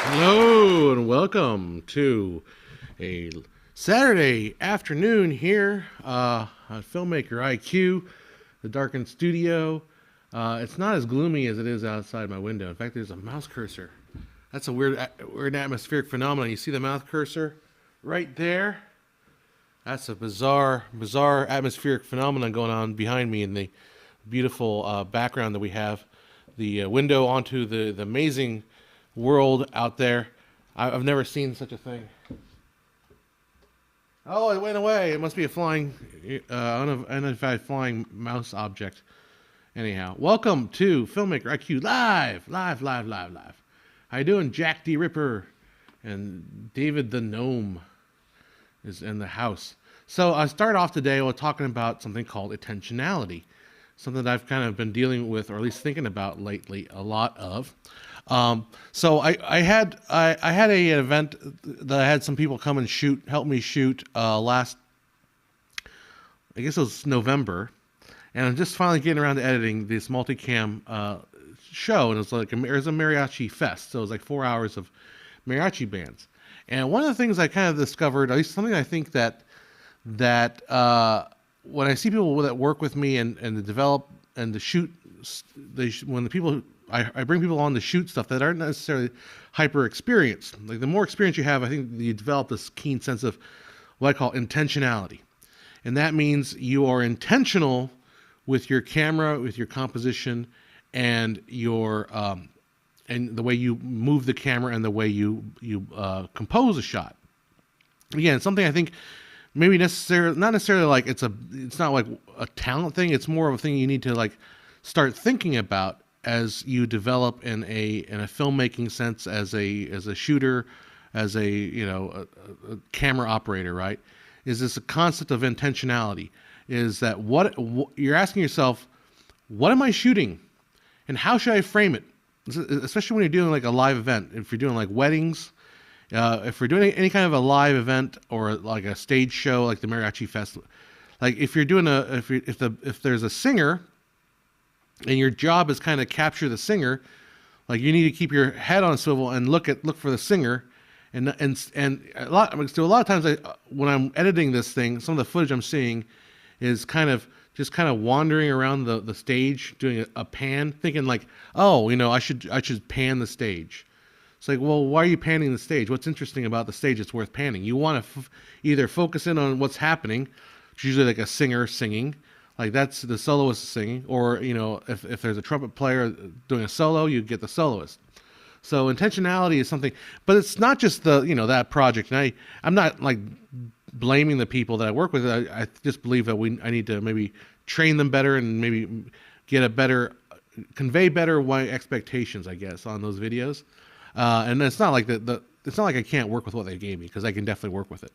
Hello and welcome to a Saturday afternoon here on Filmmaker IQ, the darkened studio. It's not as gloomy as it is outside my window. In fact, there's a mouse cursor. That's a weird atmospheric phenomenon. You see the mouse cursor right there? That's a bizarre atmospheric phenomenon going on behind me in the beautiful background that we have. The window onto the amazing world out there. I've never seen such a thing. Oh, it went away. It must be a flying, unidentified flying mouse object. Anyhow, welcome to Filmmaker IQ live. How you doing, Jack D. Ripper? And David the Gnome is in the house. So I start off today with talking about something called intentionality, something that I've kind of been dealing with, or at least thinking about lately, a lot of. So I had an event that I had some people come and help me shoot last, I guess it was November, and I'm just finally getting around to editing this multicam show, and it was a mariachi fest, so it was like 4 hours of mariachi bands. And one of the things I kind of discovered, at least something I think that when I see people that work with me and to develop and to shoot, I bring people on to shoot stuff that aren't necessarily hyper experienced. Like the more experience you have, I think you develop this keen sense of what I call intentionality, and that means you are intentional with your camera, with your composition, and your and the way you move the camera and the way you compose a shot. Again, something I think maybe not necessarily like it's not like a talent thing. It's more of a thing you need to like start thinking about as you develop in a filmmaking sense, as a shooter, as a camera operator, right? Is this a concept of intentionality? Is that what you're asking yourself? What am I shooting, and how should I frame it? Especially when you're doing like a live event. If you're doing like weddings, if we're doing any kind of a live event or like a stage show, like the Mariachi Festival, like if you're doing if there's a singer, and your job is kind of capture the singer, like you need to keep your head on a swivel and look for the singer, and a lot of times when I'm editing this thing, some of the footage I'm seeing is kind of wandering around the stage, doing a pan, thinking like, oh, I should pan the stage. It's like, well, why are you panning the stage? What's interesting about the stage that's worth panning? You want to either focus in on what's happening, which is usually like a singer singing, like that's the soloist singing, or if there's a trumpet player doing a solo, you get the soloist. So intentionality is something, but it's not just that project. And I'm not like blaming the people that I work with. I just believe that I need to maybe train them better and maybe convey better my expectations, I guess, on those videos. And it's not like it's not like I can't work with what they gave me, because I can definitely work with it.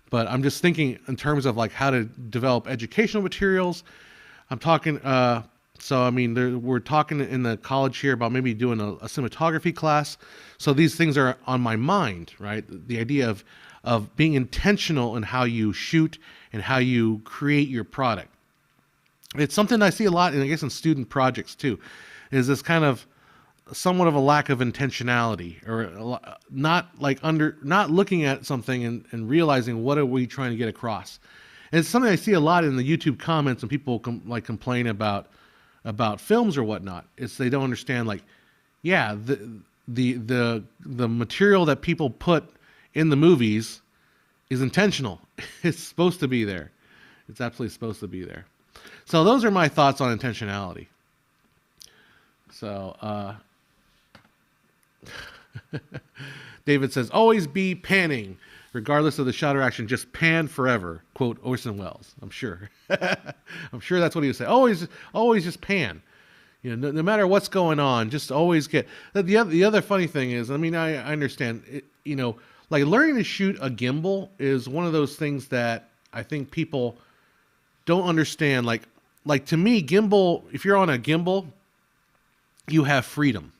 But I'm just thinking in terms of like how to develop educational materials. I'm talking, we're talking in the college here about maybe doing a cinematography class. So these things are on my mind, right? The idea of being intentional in how you shoot and how you create your product. It's something I see a lot, and I guess in student projects too, is this kind of somewhat of a lack of intentionality, or not looking at something and realizing what are we trying to get across. And it's something I see a lot in the YouTube comments when people complain about films or whatnot. It's they don't understand, like, yeah, the material that people put in the movies is intentional. It's supposed to be there. It's absolutely supposed to be there. So those are my thoughts on intentionality. So David says, always be panning, regardless of the shot or action. Just pan forever. Quote Orson Welles. I'm sure. I'm sure that's what he would say. Always just pan. No matter what's going on, just always get. The other funny thing is, I understand. Like learning to shoot a gimbal is one of those things that I think people don't understand. Like to me, gimbal. If you're on a gimbal, you have freedom.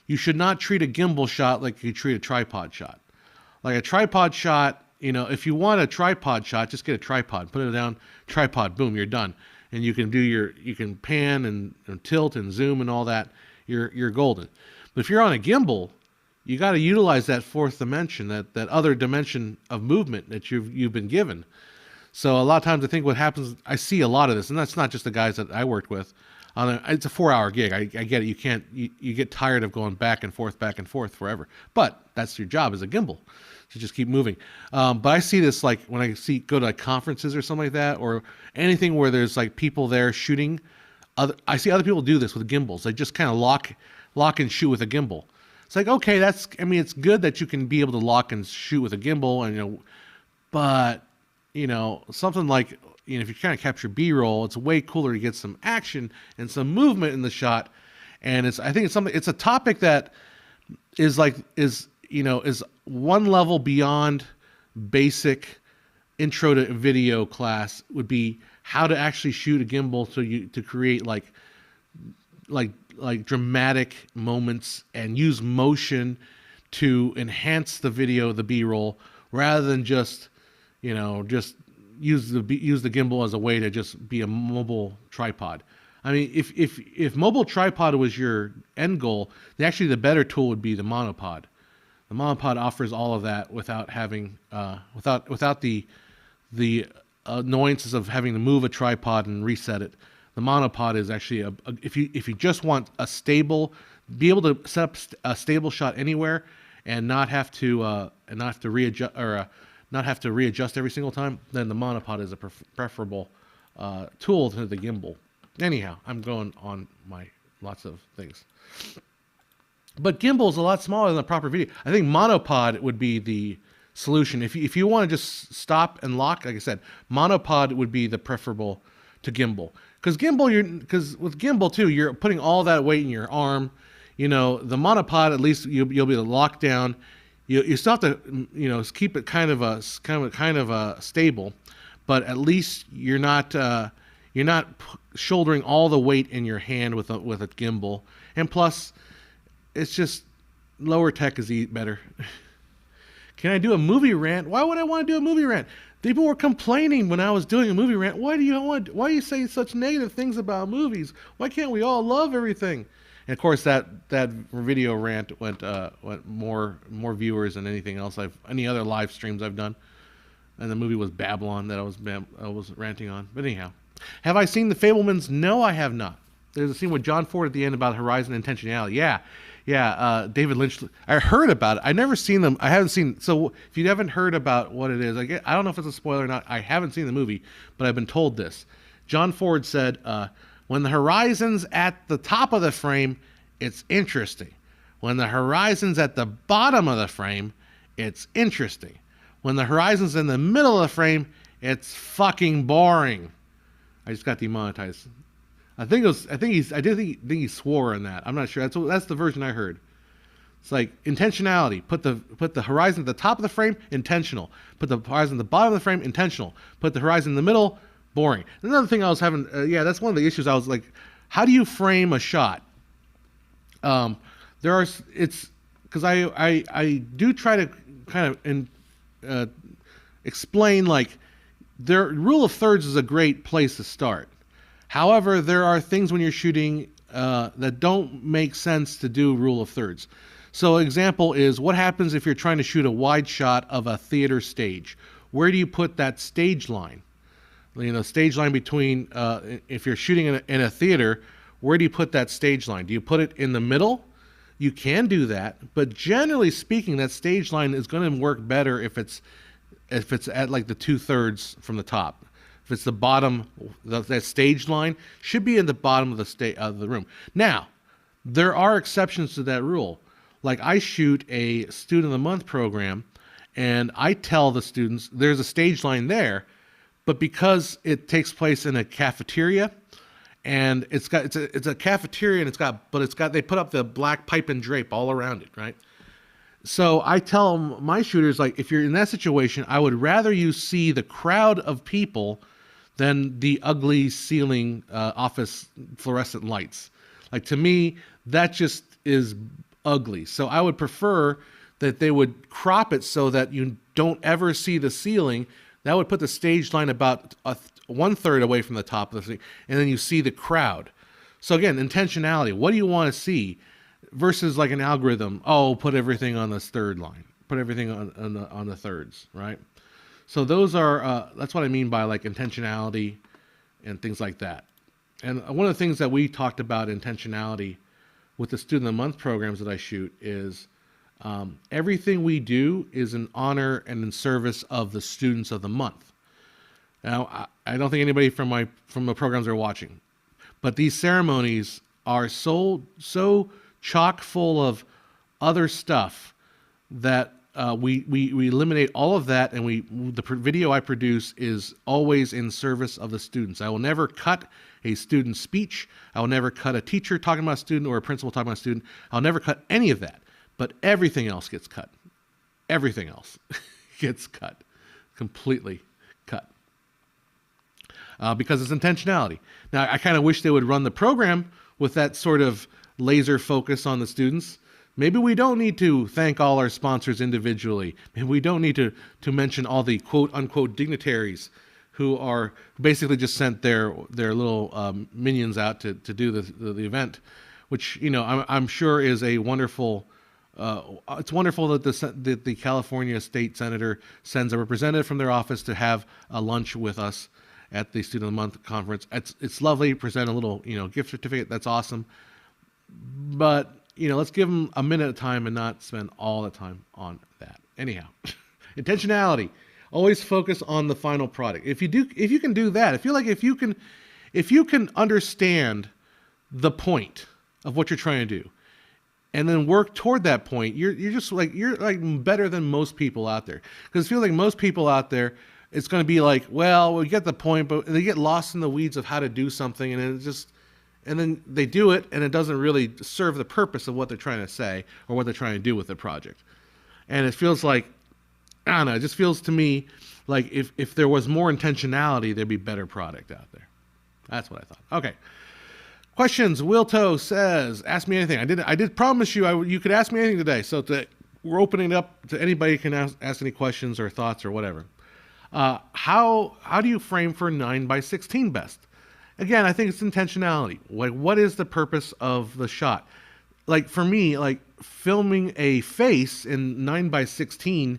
You should not treat a gimbal shot like you treat a tripod shot. Like a tripod shot, if you want a tripod shot, just get a tripod, put it down, tripod, boom, you're done. And you can pan and tilt and zoom and all that. You're golden. But if you're on a gimbal, you got to utilize that fourth dimension, that other dimension of movement that you've been given. So a lot of times I think what happens, I see a lot of this, and that's not just the guys that I worked with. It's a 4-hour gig. I get it. You get tired of going back and forth forever. But that's your job as a gimbal, to just keep moving. But I see this like when I go to like conferences or something like that, or anything where there's like people there shooting. I see other people do this with gimbals. They just kind of lock and shoot with a gimbal. It's like, okay, it's good that you can be able to lock and shoot with a gimbal, and but something like, if you're trying to capture B-roll, it's way cooler to get some action and some movement in the shot. And I think it's a topic that is one level beyond basic intro to video class, would be how to actually shoot a gimbal to create like dramatic moments and use motion to enhance the video, the B-roll, rather than just use the gimbal as a way to just be a mobile tripod. I mean, if mobile tripod was your end goal, actually the better tool would be the monopod. The monopod offers all of that without having without the annoyances of having to move a tripod and reset it. The monopod is actually if you just want be able to set up a stable shot anywhere and not have to readjust every single time, then the monopod is a preferable tool to the gimbal. Anyhow, I'm going on my lots of things. But gimbal is a lot smaller than a proper video. I think monopod would be the solution. If you want to just stop and lock, like I said, monopod would be the preferable to gimbal. Because with gimbal too, you're putting all that weight in your arm. The monopod, at least you'll be able to lock down. You still have to keep it kind of stable, but at least you're not shouldering all the weight in your hand with a gimbal. And plus, it's just lower tech is better. Can I do a movie rant? Why would I want to do a movie rant? People were complaining when I was doing a movie rant. Why do you say such negative things about movies? Why can't we all love everything? And of course, that video rant went more viewers than anything else any other live streams I've done. And the movie was Babylon that I was ranting on. But anyhow, have I seen The Fabelmans? No, I have not. There's a scene with John Ford at the end about Horizon Intentionality. Yeah. David Lynch. I heard about it. I've never seen them. I haven't seen. So if you haven't heard about what it is, I don't know if it's a spoiler or not. I haven't seen the movie, but I've been told this. John Ford said, when the horizon's at the top of the frame, it's interesting. When the horizon's at the bottom of the frame, it's interesting. When the horizon's in the middle of the frame, it's fucking boring. I just got demonetized. I think he swore in that. I'm not sure. That's the version I heard. It's like intentionality. Put the horizon at the top of the frame, intentional. Put the horizon at the bottom of the frame, intentional. Put the horizon in the middle, boring. Another thing I was having, that's one of the issues. I was like, how do you frame a shot? Because I do try to kind of explain, like, rule of thirds is a great place to start. However, there are things when you're shooting that don't make sense to do rule of thirds. So example is, what happens if you're trying to shoot a wide shot of a theater stage? Where do you put that stage line? Stage line between, if you're shooting in a theater, where do you put that stage line? Do you put it in the middle? You can do that, but generally speaking, that stage line is going to work better if it's at like the 2/3 from the top. If it's the bottom, that stage line should be in the bottom of the room. Now, there are exceptions to that rule. Like, I shoot a Student of the Month program, and I tell the students there's a stage line there, but because it takes place in a cafeteria, and it's a cafeteria, and they put up the black pipe and drape all around it, right? So I tell my shooters, like, if you're in that situation, I would rather you see the crowd of people than the ugly ceiling office fluorescent lights. Like, to me, that just is ugly. So I would prefer that they would crop it so that you don't ever see the ceiling. That would put the stage line about 1/3 away from the top of the thing, and then you see the crowd. So again, intentionality. What do you want to see? versus like an algorithm. Oh, put everything on this third line. Put everything on the thirds, right? So those are that's what I mean by like intentionality and things like that. And one of the things that we talked about intentionality with the Student of the Month programs that I shoot is everything we do is in honor and in service of the students of the month. Now, I don't think anybody from the programs are watching, but these ceremonies are so chock full of other stuff that we eliminate all of that, and the video I produce is always in service of the students. I will never cut a student speech. I will never cut a teacher talking about a student or a principal talking about a student. I'll never cut any of that, but everything else gets cut. Everything else gets cut, completely cut. Because it's intentionality. Now, I kind of wish they would run the program with that sort of laser focus on the students. Maybe we don't need to thank all our sponsors individually. Maybe we don't need to mention all the quote unquote dignitaries who are basically just sent their little minions out to do the event, which, you know, I'm sure is a wonderful. It's wonderful that the California State Senator sends a representative from their office to have a lunch with us at the Student of the Month conference. It's lovely. Present a little, you know, gift certificate. That's awesome. But, you know, let's give them a minute at a time and not spend all the time on that. Anyhow, intentionality. Always focus on the final product. If you can do that, I feel like if you can understand the point of what you're trying to do, and then work toward that point, you're like better than most people out there. Because I feel like most people out there, it's going to be like, well, we get the point, but they get lost in the weeds of how to do something, and then they do it, and it doesn't really serve the purpose of what they're trying to say or what they're trying to do with the project. And it feels like, I don't know, it just feels to me like if there was more intentionality, there'd be better product out there. That's what I thought. Okay. Questions. Wilto says, ask me anything. I did promise you could ask me anything today. So we're opening it up to anybody who can ask any questions or thoughts or whatever. How do you frame for 9x16 best? Again, I think it's intentionality. Like, what is the purpose of the shot? Like, for me, like filming a face in 9x16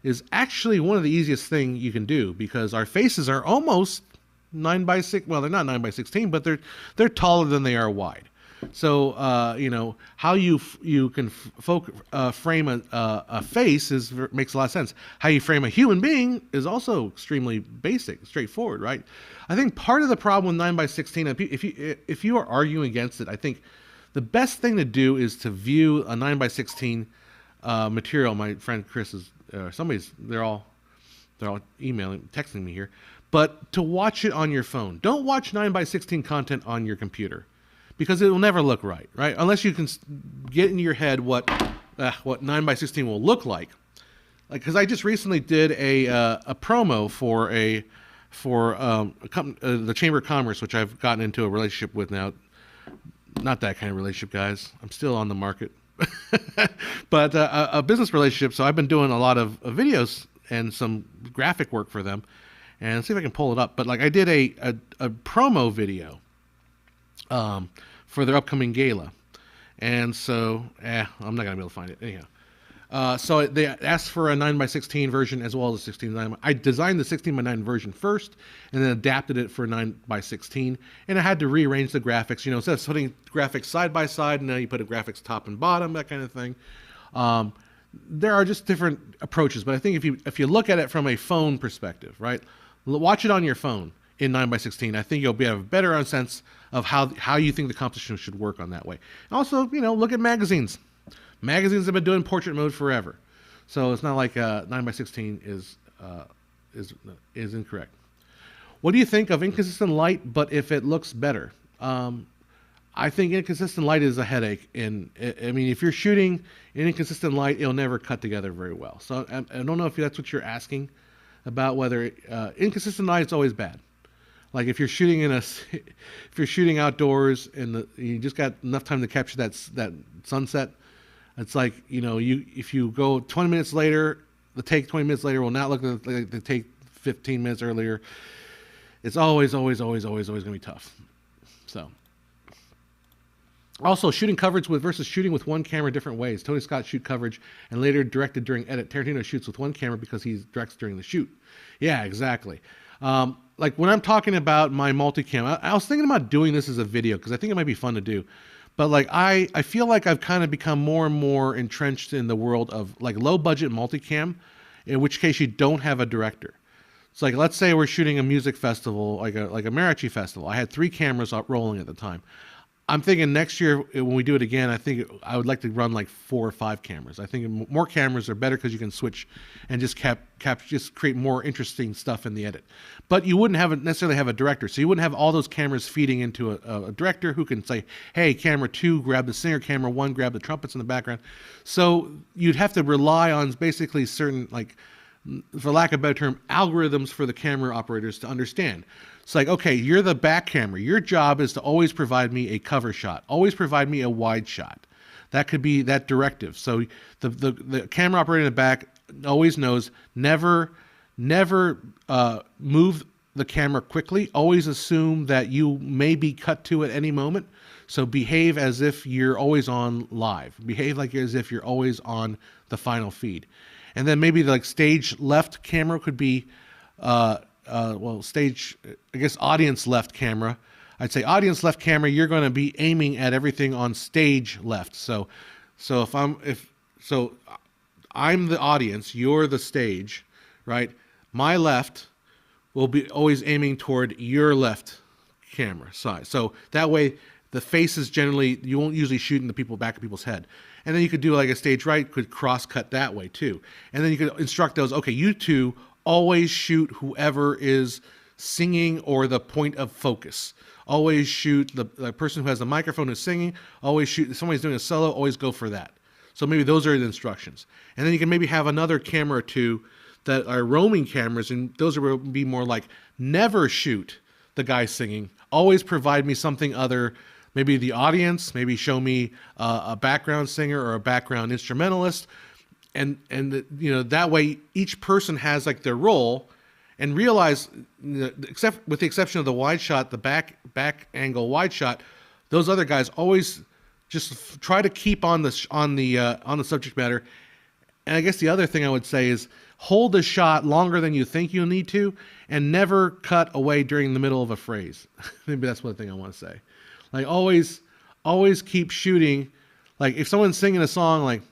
is actually one of the easiest things you can do, because our faces are almost 9x6. Well, they're not 9x16, but they're taller than they are wide. So, you know, how you can frame a face makes a lot of sense. How you frame a human being is also extremely basic, straightforward, right? I think part of the problem with 9x16, if you are arguing against it, I think the best thing to do is to view a 9x16 material. My friend Chris is they're all emailing, texting me here, but to watch it on your phone. Don't watch 9x16 content on your computer, because it will never look right? Unless you can get into your head what 9x16 will look like. Like, because I just recently did a promo for the Chamber of Commerce, which I've gotten into a relationship with now. Not that kind of relationship, guys. I'm still on the market, but a business relationship. So I've been doing a lot of videos and some graphic work for them, and see if I can pull it up. But like, I did a promo video for their upcoming gala, and so I'm not gonna be able to find it anyhow. So they asked for a 9x16 version as well as a 16:9. I designed the 16:9 version first, and then adapted it for 9x16. And I had to rearrange the graphics. You know, instead of putting graphics side by side, now you put a graphics top and bottom, that kind of thing. There are just different approaches. But I think if you look at it from a phone perspective, right, watch it on your phone in 9x16. I think you'll have a better sense of how you think the composition should work on that way. And also, you know, look at magazines. Magazines have been doing portrait mode forever, so it's not like 9x16 is incorrect. What do you think of inconsistent light, but if it looks better? I think inconsistent light is a headache. And I mean, if you're shooting in inconsistent light, it'll never cut together very well. So I don't know if that's what you're asking about. Whether inconsistent light is always bad. Like if you're shooting if you're shooting outdoors and you just got enough time to capture that sunset. It's like, you know, if you go 20 minutes later, the take 20 minutes later will not look like the take 15 minutes earlier. It's always going to be tough. So, Also, shooting coverage with versus shooting with one camera different ways. Tony Scott shoot coverage and later directed during edit. Tarantino shoots with one camera because he directs during the shoot. Yeah, exactly. Like when I'm talking about my multicam, I was thinking about doing this as a video because I think it might be fun to do. But like I feel like I've kind of become more and more entrenched in the world of like low budget multicam, in which case you don't have a director. It's like, let's say we're shooting a music festival, like a mariachi festival. I had 3 cameras up rolling at the time. I'm thinking next year when we do it again, I think I would like to run like 4 or 5 cameras. I think more cameras are better because you can switch and just just create more interesting stuff in the edit. But you wouldn't necessarily have a director, so you wouldn't have all those cameras feeding into a director who can say, "Hey, camera 2, grab the singer. Camera 1, grab the trumpets in the background." So you'd have to rely on basically certain, like, for lack of a better term, algorithms for the camera operators to understand. It's like, okay, you're the back camera. Your job is to always provide me a cover shot. Always provide me a wide shot. That could be that directive. So the camera operator in the back always knows never move the camera quickly. Always assume that you may be cut to at any moment. So behave as if you're always on live. Behave like as if you're always on the final feed. And then maybe like stage left camera could be stage, I guess audience left camera. I'd say audience left camera, you're going to be aiming at everything on stage left. So if I'm the audience, you're the stage, right? My left will be always aiming toward your left camera side. So that way the faces generally, you won't usually shoot in the back of people's head. And then you could do like a stage right, could cross cut that way too. And then you could instruct those, okay, you two always shoot whoever is singing or the point of focus. Always shoot the person who has the microphone who's singing. Always shoot, if somebody's doing a solo, always go for that. So maybe those are the instructions. And then you can maybe have another camera or two that are roaming cameras, and those will be more like, never shoot the guy singing. Always provide me something other, maybe the audience, maybe show me a background singer or a background instrumentalist. And that way each person has like their role, and realize, except with the exception of the wide shot, the back angle wide shot, those other guys always just try to keep on the subject matter. And I guess the other thing I would say is hold the shot longer than you think you need to, and never cut away during the middle of a phrase. Maybe that's one thing I want to say. Like always keep shooting. Like if someone's singing a song like,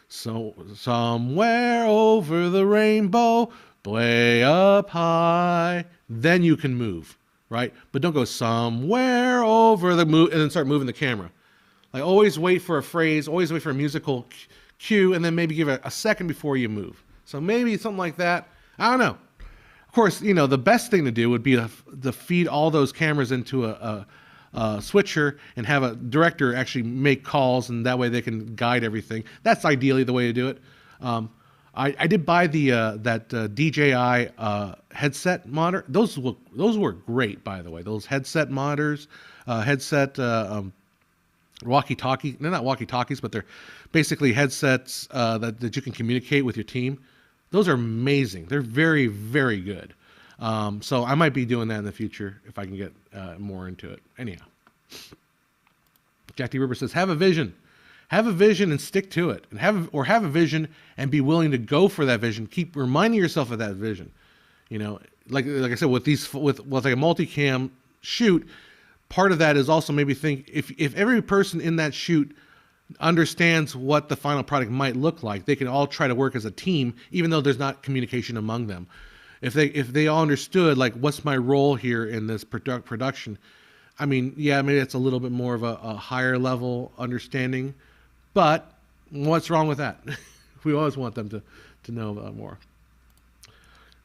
so somewhere over the rainbow, way up high, then you can move, right? But don't go somewhere over the and then start moving the camera. Like always wait for a phrase, always wait for a musical cue, and then maybe give it a second before you move. So maybe something like that. I don't know. Of course, the best thing to do would be to feed all those cameras into a switcher and have a director actually make calls, and that way they can guide everything. That's ideally the way to do it. I did buy that DJI headset monitor. Those work great, by the way. Those headset monitors, walkie-talkie. They're not walkie-talkies, but they're basically headsets that you can communicate with your team. Those are amazing. They're very, very good. So I might be doing that in the future if I can get more into it. Anyhow, Jack D. River says, have a vision. Have a vision and stick to it. And have a vision and be willing to go for that vision. Keep reminding yourself of that vision. Like I said, with like a multicam shoot, part of that is also maybe think if every person in that shoot understands what the final product might look like, they can all try to work as a team, even though there's not communication among them. If they all understood, like, what's my role here in this production, I mean, yeah, maybe it's a little bit more of a higher level understanding, but what's wrong with that? We always want them to know more.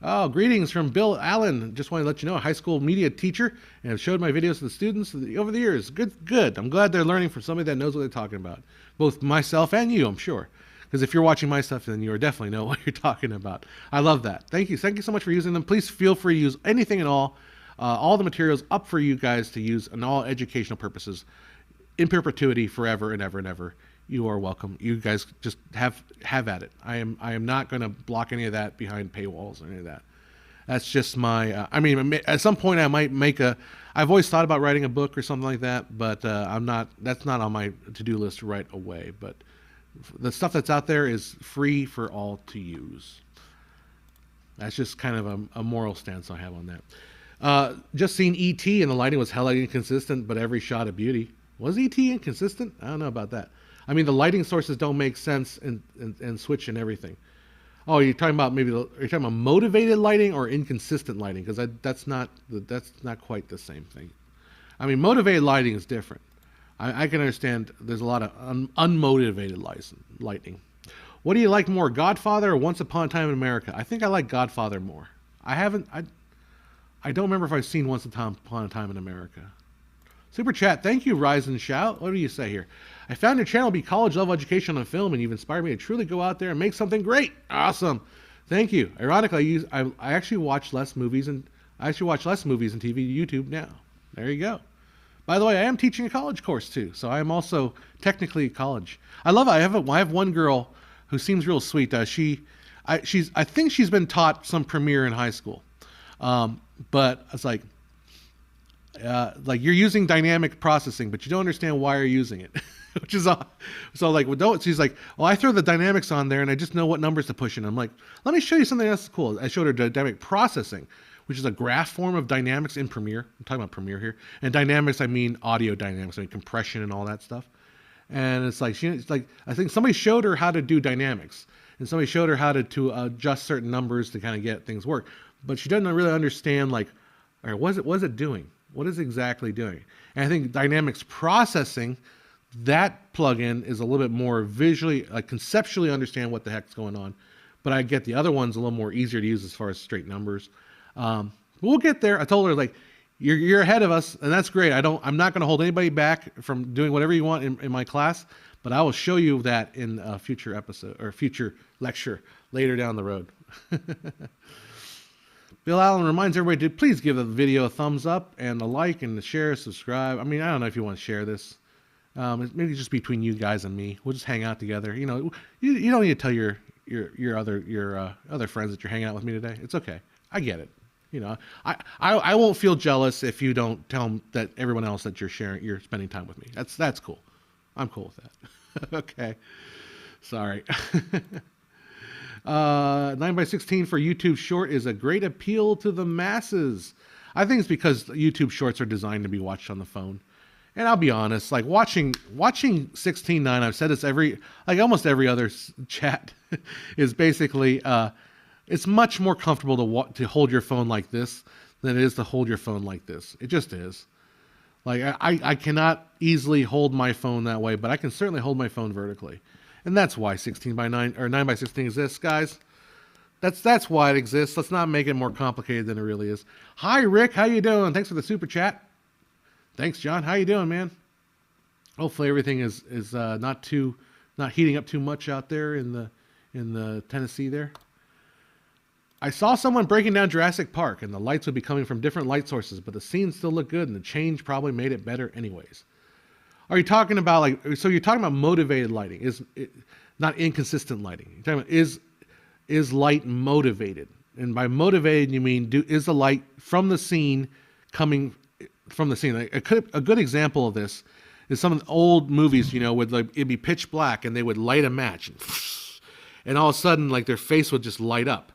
Oh, greetings from Bill Allen. Just wanted to let you know, a high school media teacher, and have showed my videos to the students over the years. Good. I'm glad they're learning from somebody that knows what they're talking about. Both myself and you, I'm sure. Because if you're watching my stuff, then you definitely know what you're talking about. I love that. Thank you. Thank you so much for using them. Please feel free to use anything at all. All the materials up for you guys to use in all educational purposes, in perpetuity, forever and ever and ever. You are welcome. You guys just have at it. I am not going to block any of that behind paywalls or any of that. That's just my. I mean, at some point I might make a. I've always thought about writing a book or something like that, but I'm not. That's not on my to-do list right away. But the stuff that's out there is free for all to use. That's just kind of a moral stance I have on that. Just seen E.T. and the lighting was hella inconsistent, but every shot a beauty. Was E.T. inconsistent? I don't know about that. I mean, the lighting sources don't make sense and switch and everything. Oh, you're talking about are you talking about motivated lighting or inconsistent lighting? Because that's not quite the same thing. I mean, motivated lighting is different. I can understand there's a lot of unmotivated lighting. What do you like more, Godfather or Once Upon a Time in America? I think I like Godfather more. I don't remember if I've seen Once Upon a Time in America. Super chat, thank you, Rise and Shout. What do you say here? I found your channel to be college level education on film, and you've inspired me to truly go out there and make something great. Awesome, thank you. Ironically, I actually watch less movies and TV YouTube now. There you go. By the way, I am teaching a college course too, so I am also technically college. I have one girl who seems real sweet. I think she's been taught some Premiere in high school, but it's like you're using dynamic processing, but you don't understand why you're using it, which is so like she's like, well, I throw the dynamics on there and I just know what numbers to push in. I'm like, let me show you something else cool. I showed her dynamic processing, which is a graph form of dynamics in Premiere. I'm talking about Premiere here, and dynamics I mean audio dynamics, I mean compression and all that stuff. And it's like I think somebody showed her how to do dynamics, and somebody showed her how to adjust certain numbers to kind of get things work. But she doesn't really understand all right, what is it doing? What is it exactly doing? And I think dynamics processing, that plugin is a little bit more visually, conceptually understand what the heck's going on. But I get the other one's a little more easier to use as far as straight numbers. We'll get there. I told her you're ahead of us, and that's great. I'm not going to hold anybody back from doing whatever you want in my class, but I will show you that in a future episode or future lecture later down the road. Bill Allen reminds everybody to please give the video a thumbs up and a like and a share, subscribe. I mean, I don't know if you want to share this. Maybe just between you guys and me. We'll just hang out together. You know, you don't need to tell your other friends that you're hanging out with me today. It's okay. I get it. You know, I won't feel jealous if you don't tell them that everyone else that you're spending time with me. That's cool. I'm cool with that. Okay. Sorry. 9x16 for YouTube short is a great appeal to the masses. I think it's because YouTube shorts are designed to be watched on the phone. And I'll be honest, like watching 16:9, I've said this almost every other chat is basically, it's much more comfortable to hold your phone like this than it is to hold your phone like this. It just is. Like I cannot easily hold my phone that way, but I can certainly hold my phone vertically. And that's why 16:9 or 9x16 exists, guys. That's why it exists. Let's not make it more complicated than it really is. Hi, Rick. How you doing? Thanks for the super chat. Thanks, John. How you doing, man? Hopefully everything is not heating up too much out there in the Tennessee there. I saw someone breaking down Jurassic Park, and the lights would be coming from different light sources, but the scenes still look good, and the change probably made it better anyways. Are you talking about so you're talking about motivated lighting, not inconsistent lighting. You're talking about is light motivated? And by motivated, you mean is the light from the scene coming from the scene? A good example of this is some of the old movies, you know, would it'd be pitch black and they would light a match and all of a sudden their face would just light up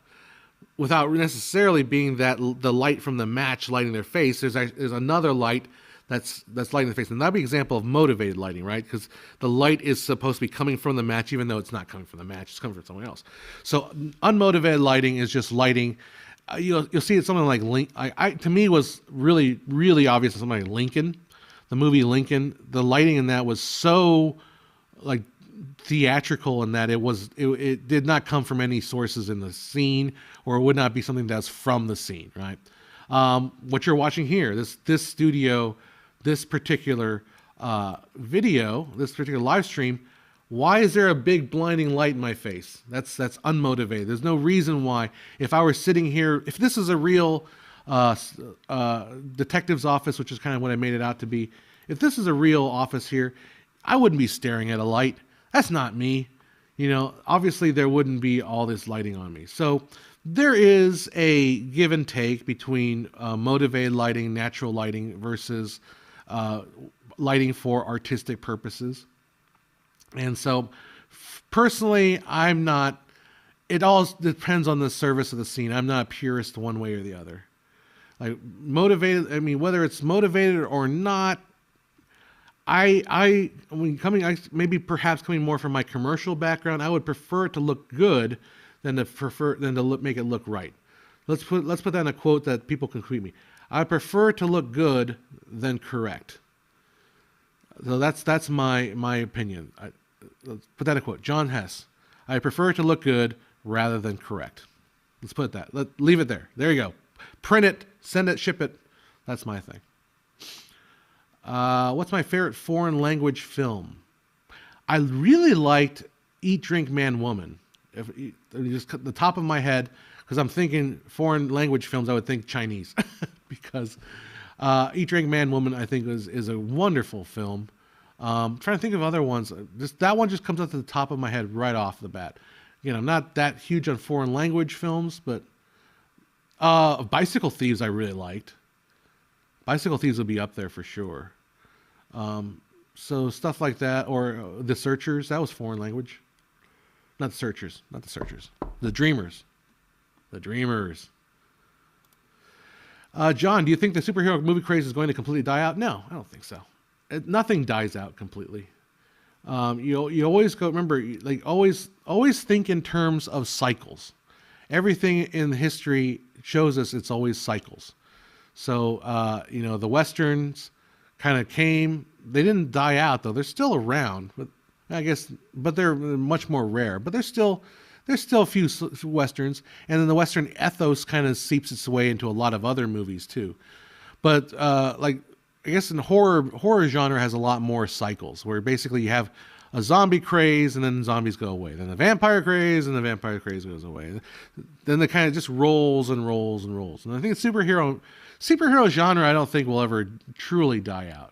without necessarily being that the light from the match lighting their face. There's another light that's lighting the face, and that'd be an example of motivated lighting, right? Because the light is supposed to be coming from the match, even though it's not coming from the match; it's coming from someone else. So unmotivated lighting is just lighting. You'll see it something like to me was really really obvious. Something like Lincoln, the movie Lincoln. The lighting in that was so theatrical in that it did not come from any sources in the scene, or it would not be something that's from the scene, right? What you're watching here, this studio, this particular video, this particular live stream, why is there a big blinding light in my face? That's unmotivated. There's no reason why. If I were sitting here, if this is a real detective's office, which is kind of what I made it out to be, if this is a real office here, I wouldn't be staring at a light. That's not me. You know, obviously there wouldn't be all this lighting on me. So There is a give and take between motivated lighting, natural lighting versus uh, lighting for artistic purposes. And so, personally, I'm not. It all depends on the service of the scene. I'm not a purist one way or the other. Like motivated, I mean, whether it's motivated or not, I maybe perhaps coming more from my commercial background, I would prefer it to look good than to make it look right. Let's put that in a quote that people can tweet me. I prefer to look good than correct. So that's my opinion. Let's put that in a quote. John Hess. I prefer to look good rather than correct. Let's put that. Leave it there. There you go. Print it, send it, ship it. That's my thing. What's my favorite foreign language film? I really liked Eat, Drink, Man, Woman. If just cut the top of my head, because I'm thinking foreign language films, I would think Chinese, because Eat, Drink, Man, Woman, I think is a wonderful film. Trying to think of other ones. Just that one just comes up to the top of my head right off the bat. I'm not that huge on foreign language films, but Bicycle Thieves I really liked. Bicycle Thieves will be up there for sure. So stuff like that, or The Searchers, that was foreign language. Not The Searchers, not The Searchers. The Dreamers. The Dreamers. John, do you think the superhero movie craze is going to completely die out? No, I don't think so. Nothing dies out completely. You always remember, like always think in terms of cycles. Everything in history shows us it's always cycles. So, the Westerns kind of came, they didn't die out though. They're still around, but they're much more rare, but there's still a few Westerns. And then the Western ethos kind of seeps its way into a lot of other movies too. But, I guess in horror genre has a lot more cycles where basically you have a zombie craze and then zombies go away. Then the vampire craze and the vampire craze goes away. Then it kind of just rolls and rolls and rolls. And I think superhero genre I don't think will ever truly die out.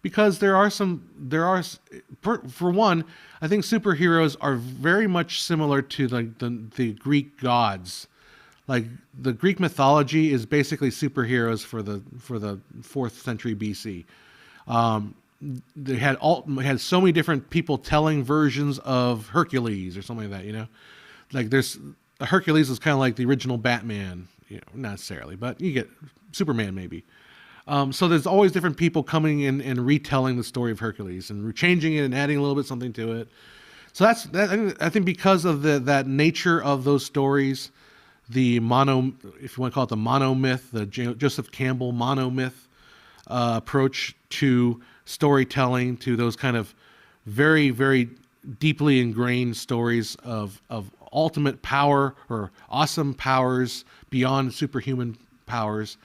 Because for one, I think superheroes are very much similar to the Greek gods. Like the Greek mythology is basically superheroes for the 4th century BC. They had so many different people telling versions of Hercules or something like that. Like Hercules is kind of like the original Batman. Not necessarily, but you get Superman maybe. So there's always different people coming in and retelling the story of Hercules and changing it and adding a little bit something to it. So I think because of that nature of those stories. If you want to call it the monomyth, the Joseph Campbell monomyth approach to storytelling, to those kind of very, very deeply ingrained stories of ultimate power or awesome powers beyond superhuman powers.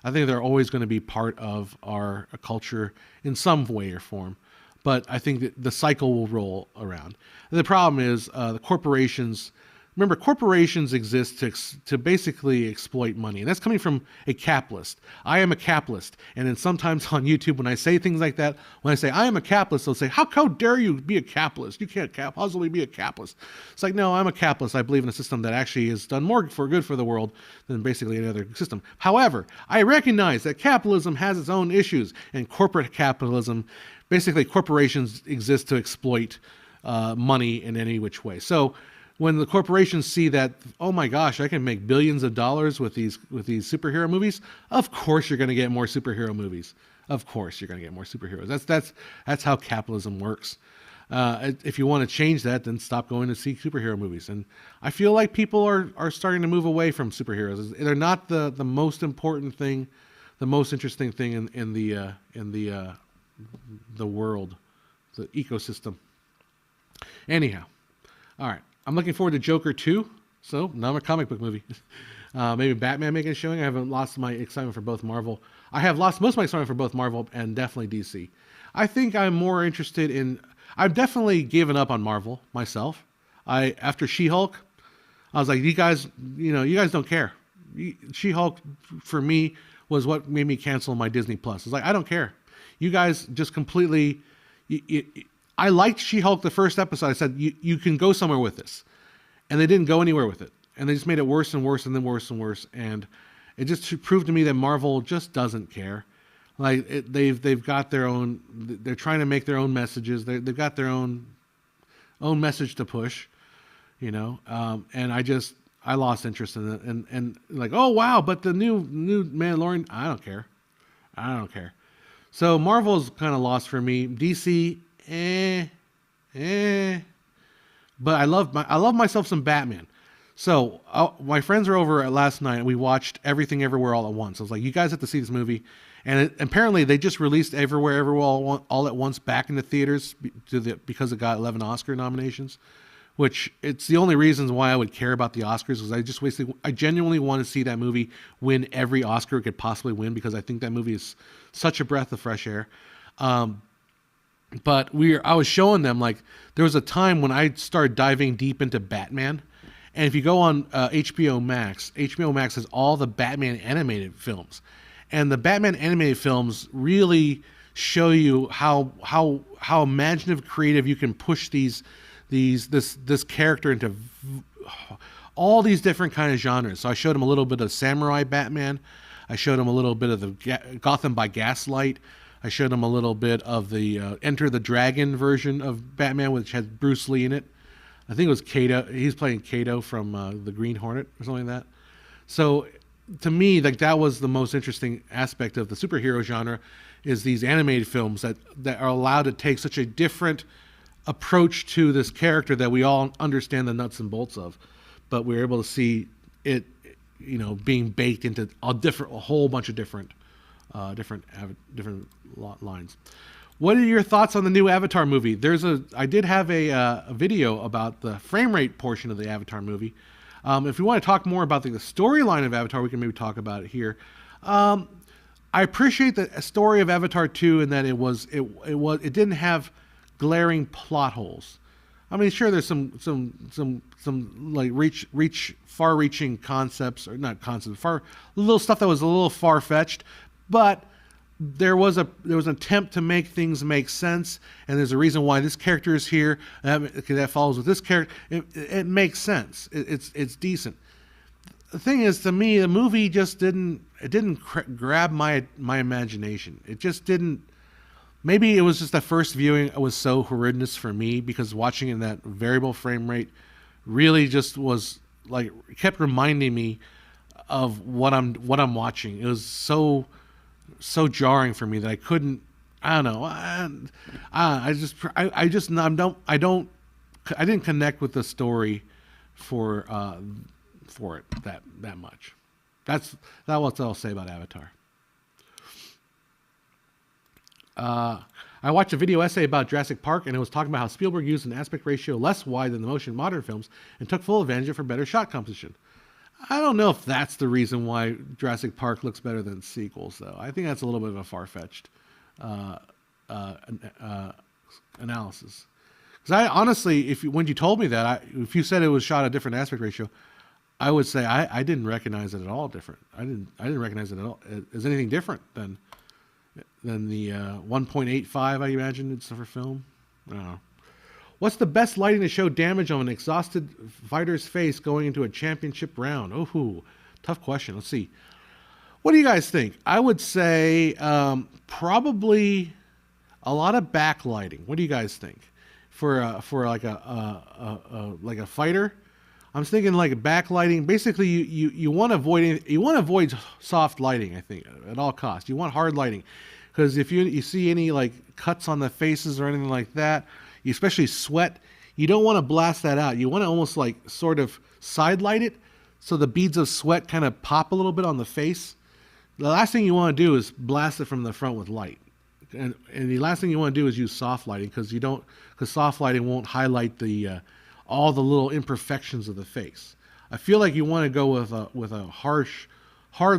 I think they're always going to be part of our culture in some way or form. But I think that the cycle will roll around. And the problem is the corporations. Remember, corporations exist to basically exploit money. And that's coming from a capitalist. I am a capitalist. And then sometimes on YouTube, when I say things like that, when I say I am a capitalist, they'll say, how dare you be a capitalist? You can't possibly be a capitalist. It's like, no, I'm a capitalist. I believe in a system that actually has done more for good for the world than basically any other system. However, I recognize that capitalism has its own issues. And corporate capitalism, basically corporations exist to exploit money in any which way. So when the corporations see that, oh my gosh, I can make billions of dollars with these superhero movies, of course you're going to get more superhero movies. Of course you're going to get more superheroes. That's how capitalism works. If you want to change that, then stop going to see superhero movies. And I feel like people are starting to move away from superheroes. They're not the most important thing, the most interesting thing in the world, the ecosystem. Anyhow, all right. I'm looking forward to Joker 2. So, not a comic book movie. Maybe Batman making a showing. I haven't lost my excitement for both Marvel. I have lost most of my excitement for both Marvel and definitely DC. I think I'm more interested in... I've definitely given up on Marvel myself. After She-Hulk, I was like, you guys don't care. She-Hulk, for me, was what made me cancel my Disney Plus. It's like, I don't care. You guys just completely... I liked She-Hulk the first episode. I said, you can go somewhere with this. And they didn't go anywhere with it. and they just made it worse and worse and then worse and worse. And it just proved to me that Marvel just doesn't care. Like they've got their own. They're trying to make their own messages. They've got their own message to push, you know. And I lost interest in it. And like, oh wow, but the new Mandalorian, I don't care. I don't care. So Marvel's kind of lost for me. DC, but I love myself some Batman. So my friends were over last night, and we watched Everything Everywhere All at Once. I was like, you guys have to see this movie. And apparently they just released Everywhere All at Once back in the theaters because it got 11 Oscar nominations, which it's the only reasons why I would care about the Oscars, because I genuinely want to see that movie win every Oscar it could possibly win, because I think that movie is such a breath of fresh air. But I was showing them, like, there was a time when I started diving deep into Batman. And if you go on HBO Max has all the Batman animated films. And the Batman animated films really show you how imaginative, creative you can push this character into all these different kind of genres. So I showed him a little bit of Samurai Batman. I showed him a little bit of the Gotham by Gaslight. I showed him a little bit of the Enter the Dragon version of Batman, which has Bruce Lee in it. I think it was Kato. He's playing Kato from the Green Hornet or something like that. So to me, like, that was the most interesting aspect of the superhero genre, is these animated films that are allowed to take such a different approach to this character that we all understand the nuts and bolts of, but we're able to see it, you know, being baked into a whole bunch of different lines. What are your thoughts on the new Avatar movie? I did have a video about the frame rate portion of the Avatar movie. If you want to talk more about the storyline of Avatar, we can maybe talk about it here. I appreciate the story of Avatar 2 in that it didn't have glaring plot holes. I mean, sure, there's some like far-reaching concepts, or not concepts, little stuff that was a little far-fetched, but there was an attempt to make things make sense, and there's a reason why this character is here that follows with this character. It makes sense. It's decent. The thing is, to me, the movie just didn't grab my imagination. It just didn't. Maybe it was just the first viewing. It was so horrendous for me, because watching it in that variable frame rate really just was like, it kept reminding me of what I'm watching. It was so jarring for me that I couldn't. I don't know. I didn't connect with the story for it that much. That's what I'll say about Avatar. I watched a video essay about Jurassic Park, and it was talking about how Spielberg used an aspect ratio less wide than the motion modern films and took full advantage of it for better shot composition. I don't know if that's the reason why Jurassic Park looks better than sequels, though. I think that's a little bit of a far-fetched analysis. Because I honestly, when you told me that, if you said it was shot at a different aspect ratio, I would say I didn't recognize it at all different. I didn't recognize it at all as anything different than the 1.85. I imagine it's for film. I don't know. What's the best lighting to show damage on an exhausted fighter's face going into a championship round? Oh, tough question. Let's see. What do you guys think? I would say probably a lot of backlighting. What do you guys think? For like a fighter, I'm thinking like backlighting. Basically, you want to avoid soft lighting. I think at all costs. You want hard lighting, because if you see any like cuts on the faces or anything like that, especially sweat, you don't want to blast that out. You want to almost like sort of side light it, so the beads of sweat kind of pop a little bit on the face. The last thing you want to do is blast it from the front with light, and the last thing you want to do is use soft lighting, because soft lighting won't highlight the all the little imperfections of the face. I feel like you want to go with a hard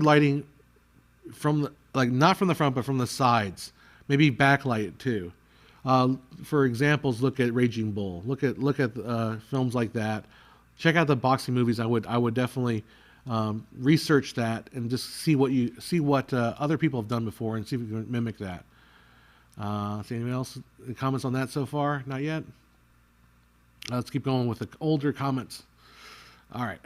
lighting from the, like, not from the front but from the sides. Maybe backlight it too. For examples, look at Raging Bull. Look at films like that. Check out the boxing movies. I would definitely research that and just see what other people have done before, and see if we can mimic that. See anyone else comments on that so far? Not yet. Let's keep going with the older comments. All right.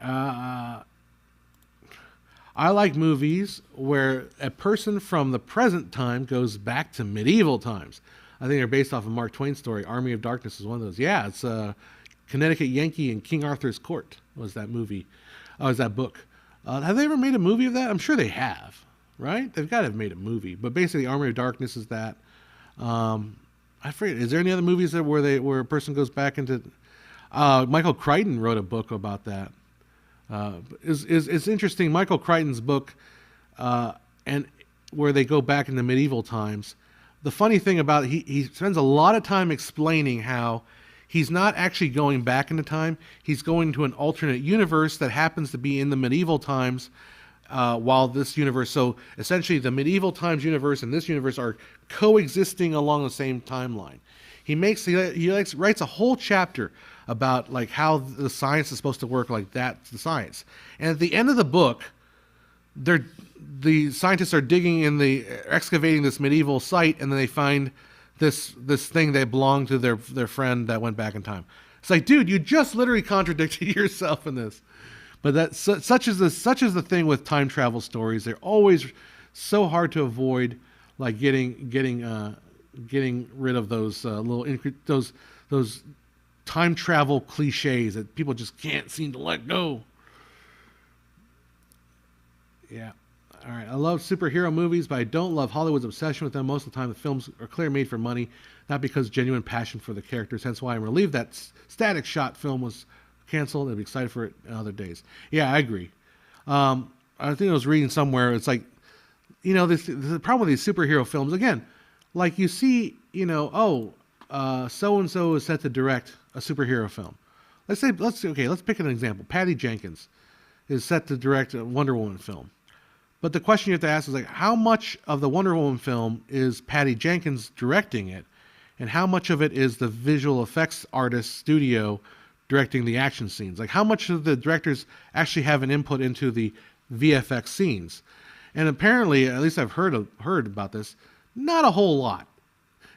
I like movies where a person from the present time goes back to medieval times. I think they're based off of Mark Twain's story. Army of Darkness is one of those. Yeah, it's Connecticut Yankee and King Arthur's Court was that movie. Was that book. Have they ever made a movie of that? I'm sure they have, right? They've got to have made a movie. But basically, Army of Darkness is that. I forget. Is there any other movies that where a person goes back into? Michael Crichton wrote a book about that. It's interesting. Michael Crichton's book, and where they go back into medieval times. The funny thing about it, he spends a lot of time explaining how he's not actually going back into time. He's going to an alternate universe that happens to be in the medieval times, while this universe. So essentially, the medieval times universe and this universe are coexisting along the same timeline. He writes a whole chapter about like how the science is supposed to work, like that's the science. And at the end of the book, the scientists are excavating this medieval site, and then they find this thing that belonged to their friend that went back in time. It's like, dude, you just literally contradicted yourself in this. But such is the thing with time travel stories. They're always so hard to avoid, like getting rid of those those time travel cliches that people just can't seem to let go. Yeah. All right. I love superhero movies, but I don't love Hollywood's obsession with them. Most of the time, the films are clearly made for money, not because genuine passion for the characters. Hence why I'm relieved that Static Shot film was canceled. I'd be excited for it in other days. Yeah, I agree. I think I was reading somewhere. It's like, the problem with these superhero films, again, like you see, so-and-so is set to direct a superhero film. Let's pick an example. Patty Jenkins is set to direct a Wonder Woman film. But the question you have to ask is like, how much of the Wonder Woman film is Patty Jenkins directing it, and how much of it is the visual effects artist studio directing the action scenes? Like, how much of the directors actually have an input into the VFX scenes? And apparently, at least I've heard about this, not a whole lot.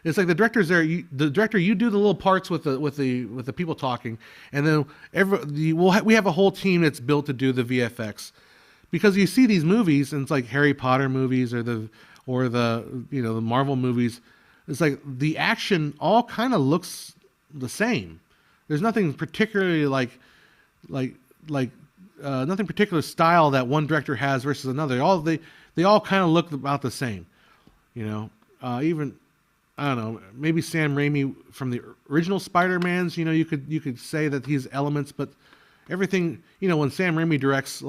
It's like the director's there. You do the little parts with the people talking, and then we have a whole team that's built to do the VFX. Because you see these movies, and it's like Harry Potter movies or the the Marvel movies. It's like the action all kind of looks the same. There's nothing particularly nothing particular style that one director has versus another. They all kind of look about the same. Even I don't know, maybe Sam Raimi from the original Spider-Mans. You could say that he's elements, but everything when Sam Raimi directs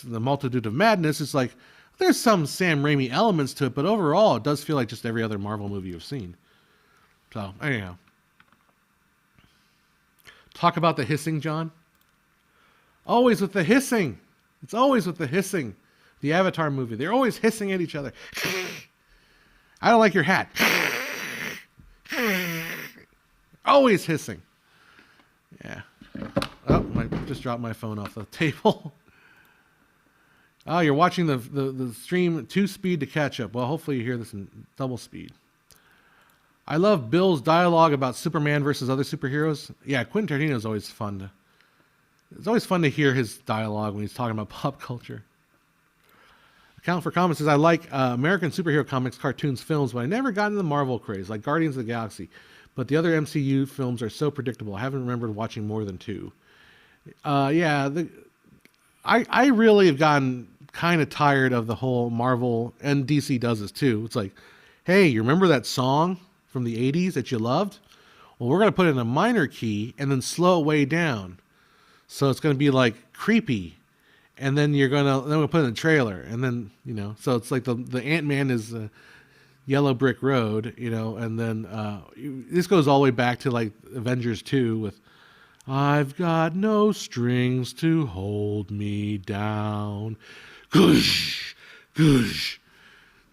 The Multitude of Madness, it's like there's some Sam Raimi elements to it, but overall it does feel like just every other Marvel movie you've seen. So anyhow, talk about the hissing, John. Always with the hissing. It's always with the hissing. The Avatar movie, they're always hissing at each other. I don't like your hat. Always hissing. Yeah. Oh, I just dropped my phone off the table. Oh, you're watching the stream 2-speed to catch up. Well, hopefully you hear this in double speed. I love Bill's dialogue about Superman versus other superheroes. Yeah, Quentin Tarantino is always fun. It's always fun to hear his dialogue when he's talking about pop culture. Account for Comments says, I like American superhero comics, cartoons, films, but I never got into the Marvel craze, like Guardians of the Galaxy. But the other MCU films are so predictable. I haven't remembered watching more than 2. I really have gotten kind of tired of the whole Marvel, and DC does this too. It's like, hey, you remember that song from the 80s that you loved? Well, we're going to put it in a minor key and then slow it way down. So it's going to be like creepy. And then we'll put it in the trailer. And then, so it's like the Ant-Man is Yellow Brick Road, and then this goes all the way back to like Avengers 2 with I've got no strings to hold me down. Goosh, goosh,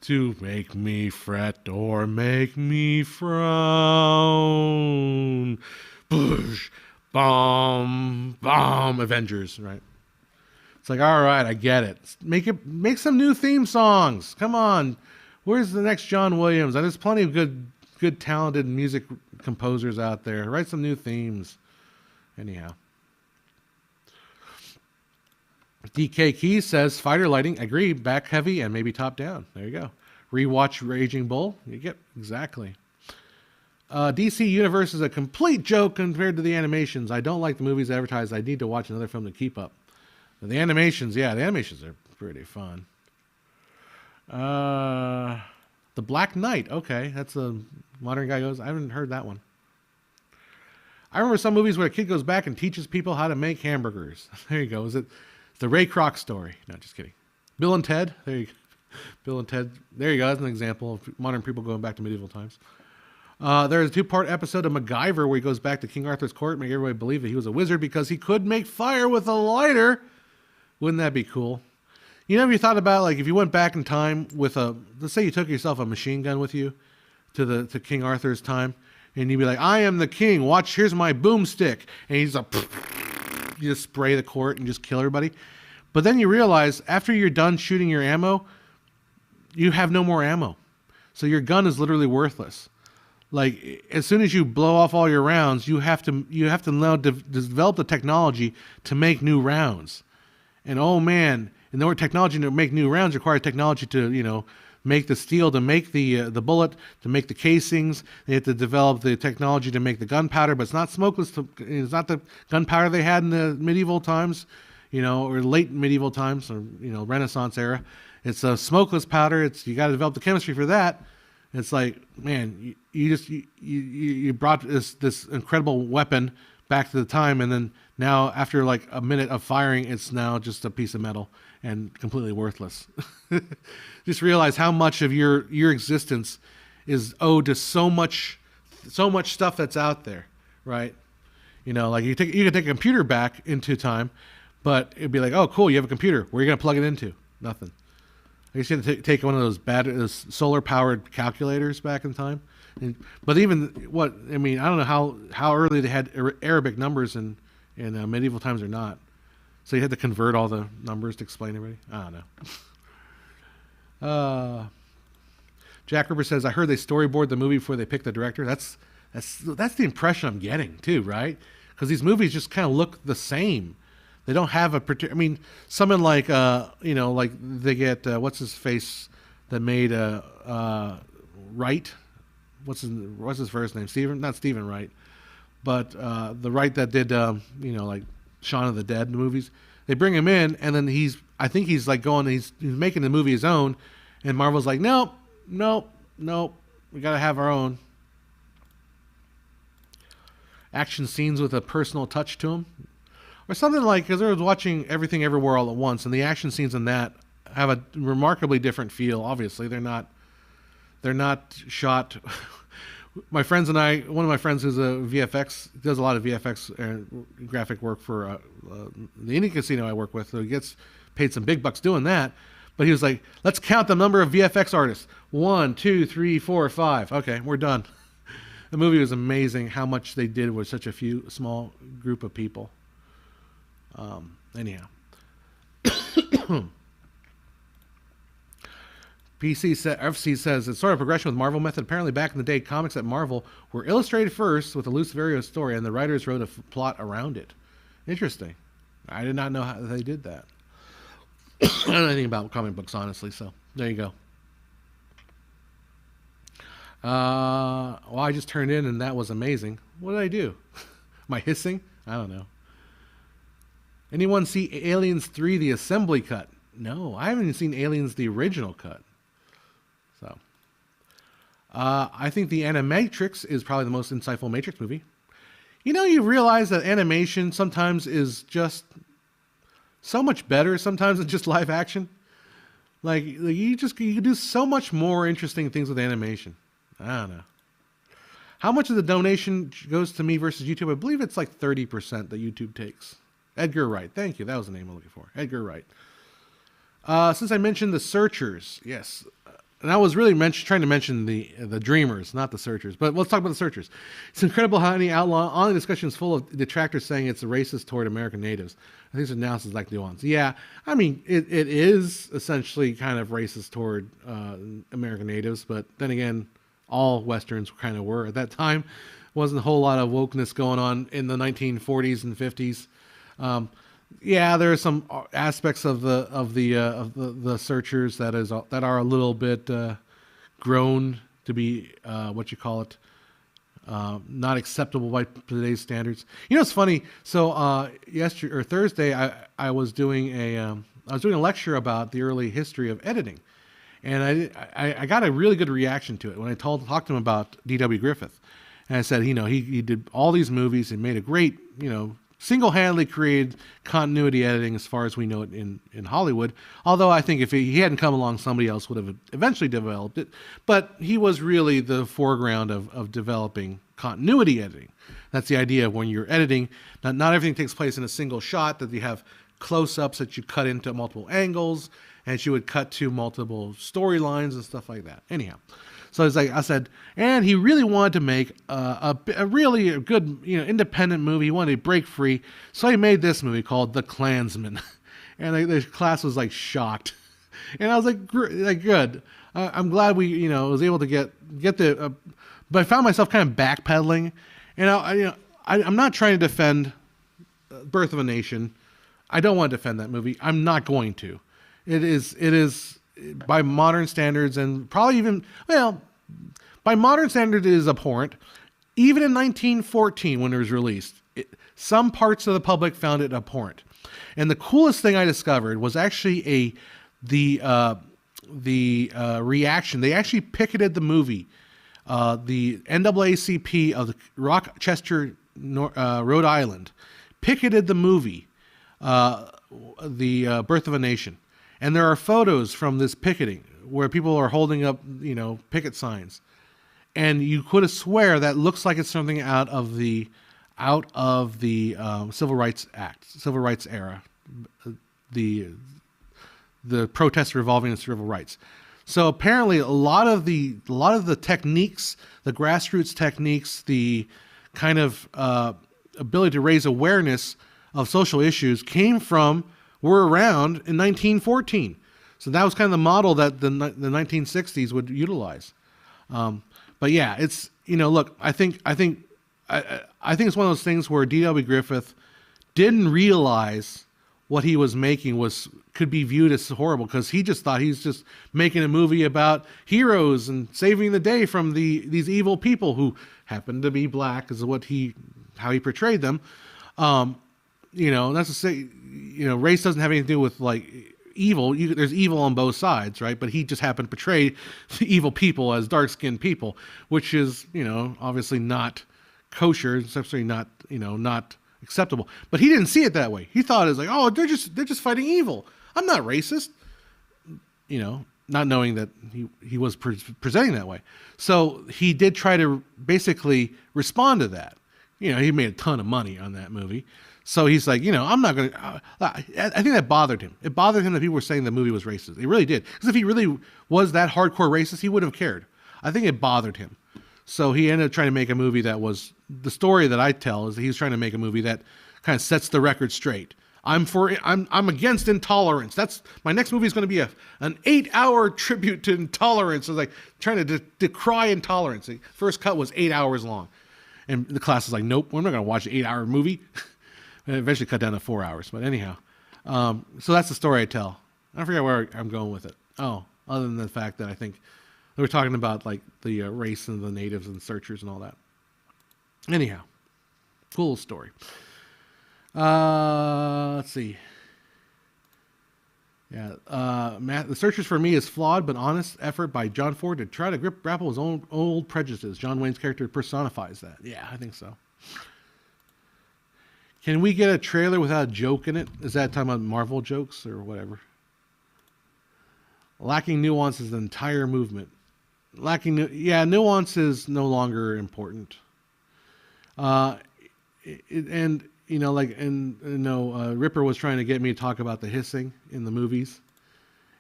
to make me fret or make me frown. Bush, bomb, bomb. Avengers, right? It's like, all right, I get it. Make some new theme songs. Come on. Where's the next John Williams? And there's plenty of good talented music composers out there. Write some new themes. Anyhow. DK Keys says fighter lighting. Agree. Back heavy and maybe top down. There you go. Rewatch Raging Bull. You get exactly. DC Universe is a complete joke compared to the animations. I don't like the movies advertised. I need to watch another film to keep up. The animations, yeah, the animations are pretty fun. The Black Knight. Okay, that's a modern guy goes. I haven't heard that one. I remember some movies where a kid goes back and teaches people how to make hamburgers. There you go. Is it the Ray Kroc story? No, just kidding. Bill and Ted. There you go. Bill and Ted. There you go. That's an example of modern people going back to medieval times. There's a 2-part episode of MacGyver where he goes back to King Arthur's court, make everybody believe that he was a wizard because he could make fire with a lighter. Wouldn't that be cool? You know, have you thought about, like, if you went back in time with let's say you took yourself a machine gun with you to King Arthur's time, and you'd be like, I am the king, watch, here's my boomstick. And he's like, you just spray the court and just kill everybody. But then you realize after you're done shooting your ammo, you have no more ammo. So your gun is literally worthless. Like, as soon as you blow off all your rounds, you have to now develop the technology to make new rounds. And oh man, in order technology to make new rounds requires technology to, make the steel, to make the bullet, to make the casings. They have to develop the technology to make the gunpowder, but it's not smokeless. It's not the gunpowder they had in the medieval times, or late medieval times, or Renaissance era. It's a smokeless powder. You got to develop the chemistry for that. It's like, man, you brought this incredible weapon back to the time, and then now after like a minute of firing, it's now just a piece of metal and completely worthless. Just realize how much of your existence is owed to so much stuff that's out there, right? Like you could take a computer back into time, but it'd be like, oh, cool, you have a computer. Where are you gonna plug it into? Nothing. I guess you had to take one of those solar-powered calculators back in time. But even I don't know how early they had Arabic numbers in medieval times or not. So you had to convert all the numbers to explain everything. I don't know. Jack Ripper says, I heard they storyboard the movie before they pick the director. That's the impression I'm getting too, right? Because these movies just kind of look the same. They don't have a particular. Someone like like they get what's his face that made Wright. What's his first name? Not Stephen Wright, but the Wright that did like Shaun of the Dead movies. They bring him in, and then I think he's like he's making the movie his own, and Marvel's like, nope, we gotta have our own action scenes with a personal touch to them. Or something like, because I was watching Everything Everywhere All at Once, and the action scenes in that have a remarkably different feel. Obviously, they're not shot. My friends and I, one of my friends who's a VFX, does a lot of VFX graphic work for the Indian casino I work with, so he gets paid some big bucks doing that. But he was like, let's count the number of VFX artists. 1, 2, 3, 4, 5. Okay, we're done. The movie was amazing how much they did with such a small group of people. Anyhow. FC says it's sort of progression with Marvel method. Apparently back in the day, comics at Marvel were illustrated first with a loose Luciferio story, and the writers wrote a plot around it. Interesting. I did not know how they did that. I don't know anything about comic books, honestly, so there you go. I just turned in, and that was amazing. What did I do? Am I hissing? I don't know. Anyone see Aliens 3, the assembly cut? No, I haven't even seen Aliens, the original cut. So, I think the Animatrix is probably the most insightful Matrix movie. You realize that animation sometimes is just so much better sometimes than just live action. Like you can do so much more interesting things with animation. I don't know. How much of the donation goes to me versus YouTube? I believe it's like 30% that YouTube takes. Edgar Wright. Thank you. That was the name I'm looking for. Edgar Wright. Since I mentioned the Searchers, yes. And I was really trying to mention the Dreamers, not the Searchers. But let's talk about the Searchers. It's incredible how any online discussion is full of detractors saying it's a racist toward American natives. I think it's announced as like nuance. Yeah, it is essentially kind of racist toward American natives. But then again, all Westerns kind of were at that time. Wasn't a whole lot of wokeness going on in the 1940s and 50s. Yeah, there are some aspects of the searchers that are a little bit grown to be what you call it, not acceptable by today's standards. You know, it's funny. So yesterday or Thursday, I was doing a lecture about the early history of editing, and I got a really good reaction to it when I talked to him about D.W. Griffith, and I said, you know, he did all these movies and made a great, you know, single-handedly created continuity editing as far as we know it in Hollywood. Although I think if he hadn't come along, somebody else would have eventually developed it. But he was really the foreground of developing continuity editing. That's the idea of when you're editing, not everything takes place in a single shot, that you have close-ups that you cut into multiple angles, and you would cut to multiple storylines and stuff like that. Anyhow. So it's like I said, and he really wanted to make a really good, you know, independent movie. He wanted to break free, so he made this movie called The Klansman, and the class was like shocked, and I was like good. I'm glad we, you know, was able to get the, but I found myself kind of backpedaling, and I'm not trying to defend Birth of a Nation. I don't want to defend that movie. I'm not going to. It is. By modern standards, and probably even, well, by modern standards, it is abhorrent. Even in 1914, when it was released, some parts of the public found it abhorrent. And the coolest thing I discovered was actually the reaction. They actually picketed the movie. The NAACP of Rochester, Rhode Island, picketed the movie, The Birth of a Nation. And there are photos from this picketing where people are holding up, you know, picket signs, and you could have swear that looks like it's something out of the Civil Rights era, the protests revolving in civil rights. So apparently, a lot of the techniques, the grassroots techniques, the kind of ability to raise awareness of social issues were around in 1914. So that was kind of the model that the 1960s would utilize. But yeah, it's, you know, look, I think it's one of those things where D.W. Griffith didn't realize what he was making could be viewed as horrible, because he just thought he's just making a movie about heroes and saving the day from these evil people who happened to be black, is how he portrayed them. You know, that's to say, you know, race doesn't have anything to do with like evil. There's evil on both sides, right? But he just happened to portray the evil people as dark-skinned people, which is, you know, obviously not kosher, especially not, you know, not acceptable. But he didn't see it that way. He thought it was like, oh, they're just fighting evil. I'm not racist, you know, not knowing that he was presenting that way. So he did try to basically respond to that. You know, he made a ton of money on that movie. So he's like, you know, I'm not going to, I think that bothered him. It bothered him that people were saying the movie was racist. It really did. Because if he really was that hardcore racist, he wouldn't have cared. I think it bothered him. So he ended up trying to make a movie that was, the story that I tell is that he was trying to make a movie that kind of sets the record straight. I'm against intolerance. My next movie is going to be an 8-hour tribute to intolerance. It's like trying to decry intolerance. The first cut was 8 hours long. And the class is like, nope, we're not going to watch an 8-hour movie. And eventually cut down to 4 hours. But anyhow, so that's the story I tell. I forget where I'm going with it. Oh, other than the fact that I think they were talking about like the race and the natives and searchers and all that. Anyhow, cool story. Let's see. Yeah, The Searchers for me is flawed but honest effort by John Ford to try to grapple his own old prejudices. John Wayne's character personifies that. Yeah, I think so. Can we get a trailer without a joke in it? Is that talking about Marvel jokes or whatever? Lacking nuance is the entire movement. Nuance is no longer important. Ripper was trying to get me to talk about the hissing in the movies.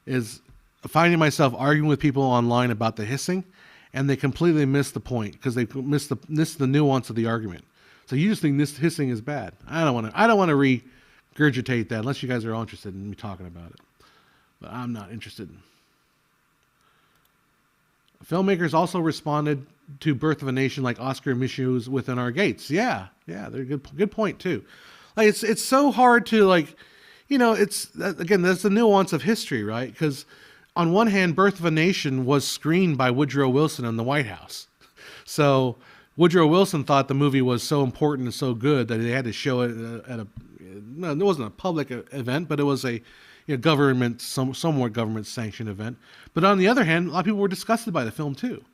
Is finding myself arguing with people online about the hissing, and they completely miss the point because they miss the nuance of the argument. So you just think this hissing is bad. I don't want to regurgitate that unless you guys are all interested in me talking about it. But I'm not interested. Filmmakers also responded to Birth of a Nation like Oscar Micheaux's Within Our Gates. Yeah, they're good point too. Like it's so hard to like, it's again that's the nuance of history, right? Because on one hand, Birth of a Nation was screened by Woodrow Wilson in the White House, so Woodrow Wilson thought the movie was so important and so good that they had to show it at a. No, it wasn't a public event, but it was a government, somewhat government sanctioned event. But on the other hand, a lot of people were disgusted by the film too.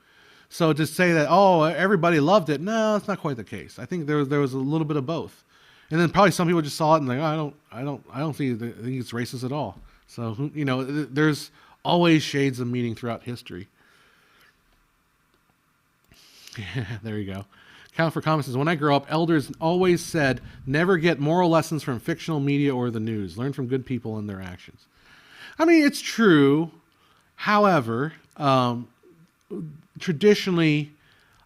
So to say that everybody loved it, no, that's not quite the case. I think there was a little bit of both, and then probably some people just saw it and like, oh, I don't think it's racist at all. So there's always shades of meaning throughout history. Yeah, there you go. Count for Comments says, when I grow up, elders always said, never get moral lessons from fictional media or the news. Learn from good people and their actions. I mean, it's true. However, traditionally,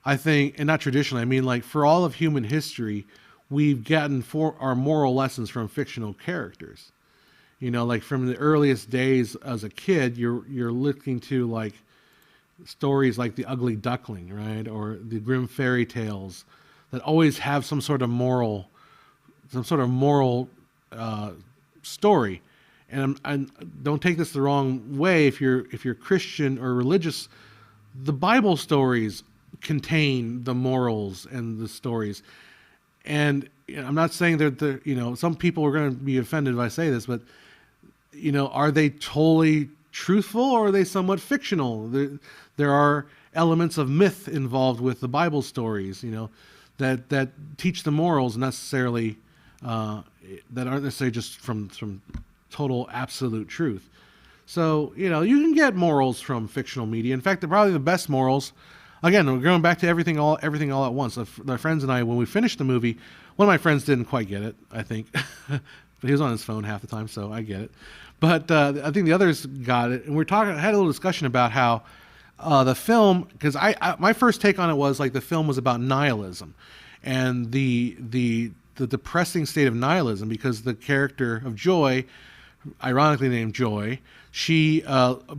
I think, and not traditionally, I mean like for all of human history, we've gotten for our moral lessons from fictional characters. Like from the earliest days as a kid, you're looking to like stories like The Ugly Duckling, right? Or the Grimm fairy tales that always have some sort of moral story. And I don't take this the wrong way. If you're Christian or religious, the Bible stories contain the morals and the stories. And I'm not saying that some people are going to be offended if I say this, but are they totally truthful or are they somewhat fictional? There are elements of myth involved with the Bible stories, that teach the morals necessarily, that aren't necessarily just from total absolute truth. So, you can get morals from fictional media. In fact, probably the best morals, again, we're going back to everything all at once. My friends and I, when we finished the movie, one of my friends didn't quite get it, I think, but he was on his phone half the time, so I get it. But I think the others got it, and had a little discussion about how the film, because my first take on it was like the film was about nihilism, and the depressing state of nihilism, because the character of Joy, ironically named Joy, she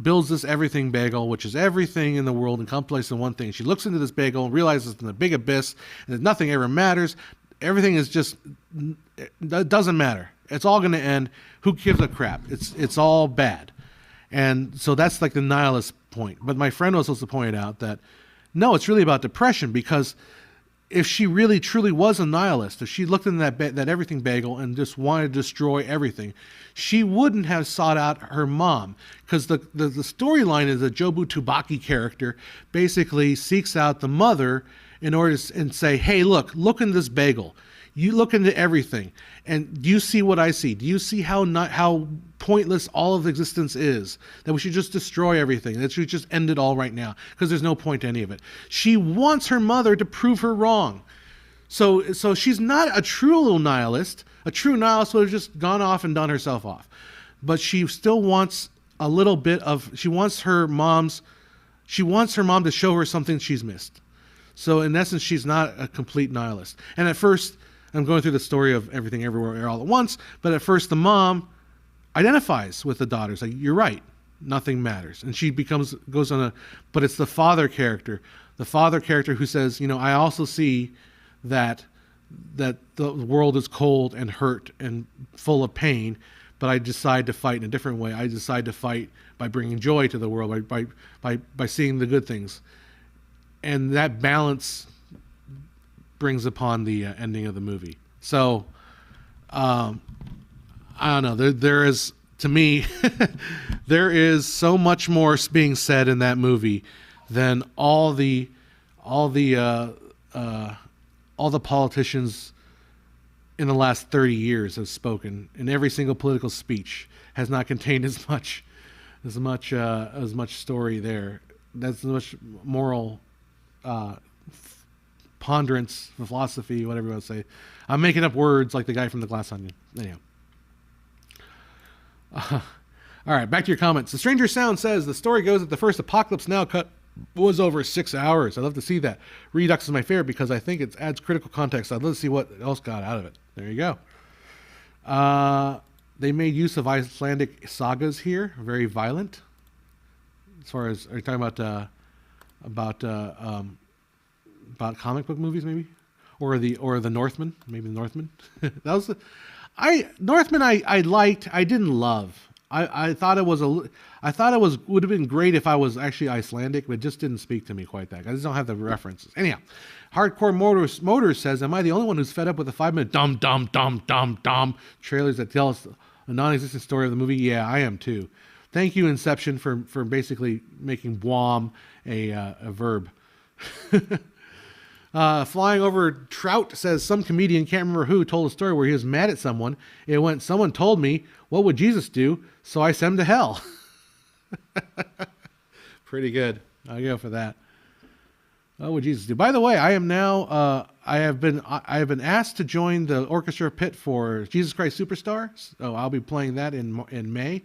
builds this everything bagel, which is everything in the world encompassed in one thing. She looks into this bagel and realizes it's in the big abyss, and that nothing ever matters. Everything is just, it doesn't matter. It's all going to end. Who gives a crap? It's all bad. And so that's like the nihilist point. But my friend was also pointed out that, no, it's really about depression, because if she really truly was a nihilist, if she looked in that everything bagel and just wanted to destroy everything, she wouldn't have sought out her mom, because the storyline is that Jobu Tubaki character basically seeks out the mother in order to and say, hey, look in this bagel. You look into everything, and do you see what I see? Do you see how pointless all of existence is? That we should just destroy everything. That we should just end it all right now, because there's no point to any of it. She wants her mother to prove her wrong. So she's not a true little nihilist. A true nihilist would have just gone off and done herself off. But she still wants a little bit of. She wants her mom to show her something she's missed. So in essence, she's not a complete nihilist. And at first, I'm going through the story of Everything Everywhere All at Once, but at first the mom identifies with the daughter. It's like, you're right, nothing matters. And she goes on but it's the father character who says, I also see that the world is cold and hurt and full of pain, but I decide to fight in a different way. I decide to fight by bringing joy to the world, by seeing the good things. And that balance brings upon the ending of the movie. So, I don't know. There is, to me, there is so much more being said in that movie than all the politicians in the last 30 years have spoken. And every single political speech has not contained as much story there. That's as much moral ponderance, philosophy, whatever you want to say. I'm making up words like the guy from The Glass Onion. Anyhow. All right, back to your comments. The Stranger Sound says, the story goes that the first Apocalypse Now cut was over 6 hours. I'd love to see that. Redux is my favorite because I think it adds critical context. I'd love to see what else got out of it. There you go. They made use of Icelandic sagas here. Very violent. As far as, are you talking about comic book movies maybe? or the Northman, maybe the Northman. That was Northman. I liked. I didn't love. I thought it was would have been great if I was actually Icelandic, but it just didn't speak to me quite that. I just don't have the references. Anyhow, Hardcore Motors says, "Am I the only one who's fed up with the 5-minute dum trailers that tell us a non-existent story of the movie?" Yeah, I am too. Thank you, Inception, for basically making "bwom" a verb. Flying over Trout says, some comedian, can't remember who, told a story where he was mad at someone. It went, someone told me, what would Jesus do? So I sent him to hell. Pretty good. I'll go for that. What would Jesus do? By the way, I am now, I have been asked to join the orchestra pit for Jesus Christ Superstar. So I'll be playing that in May,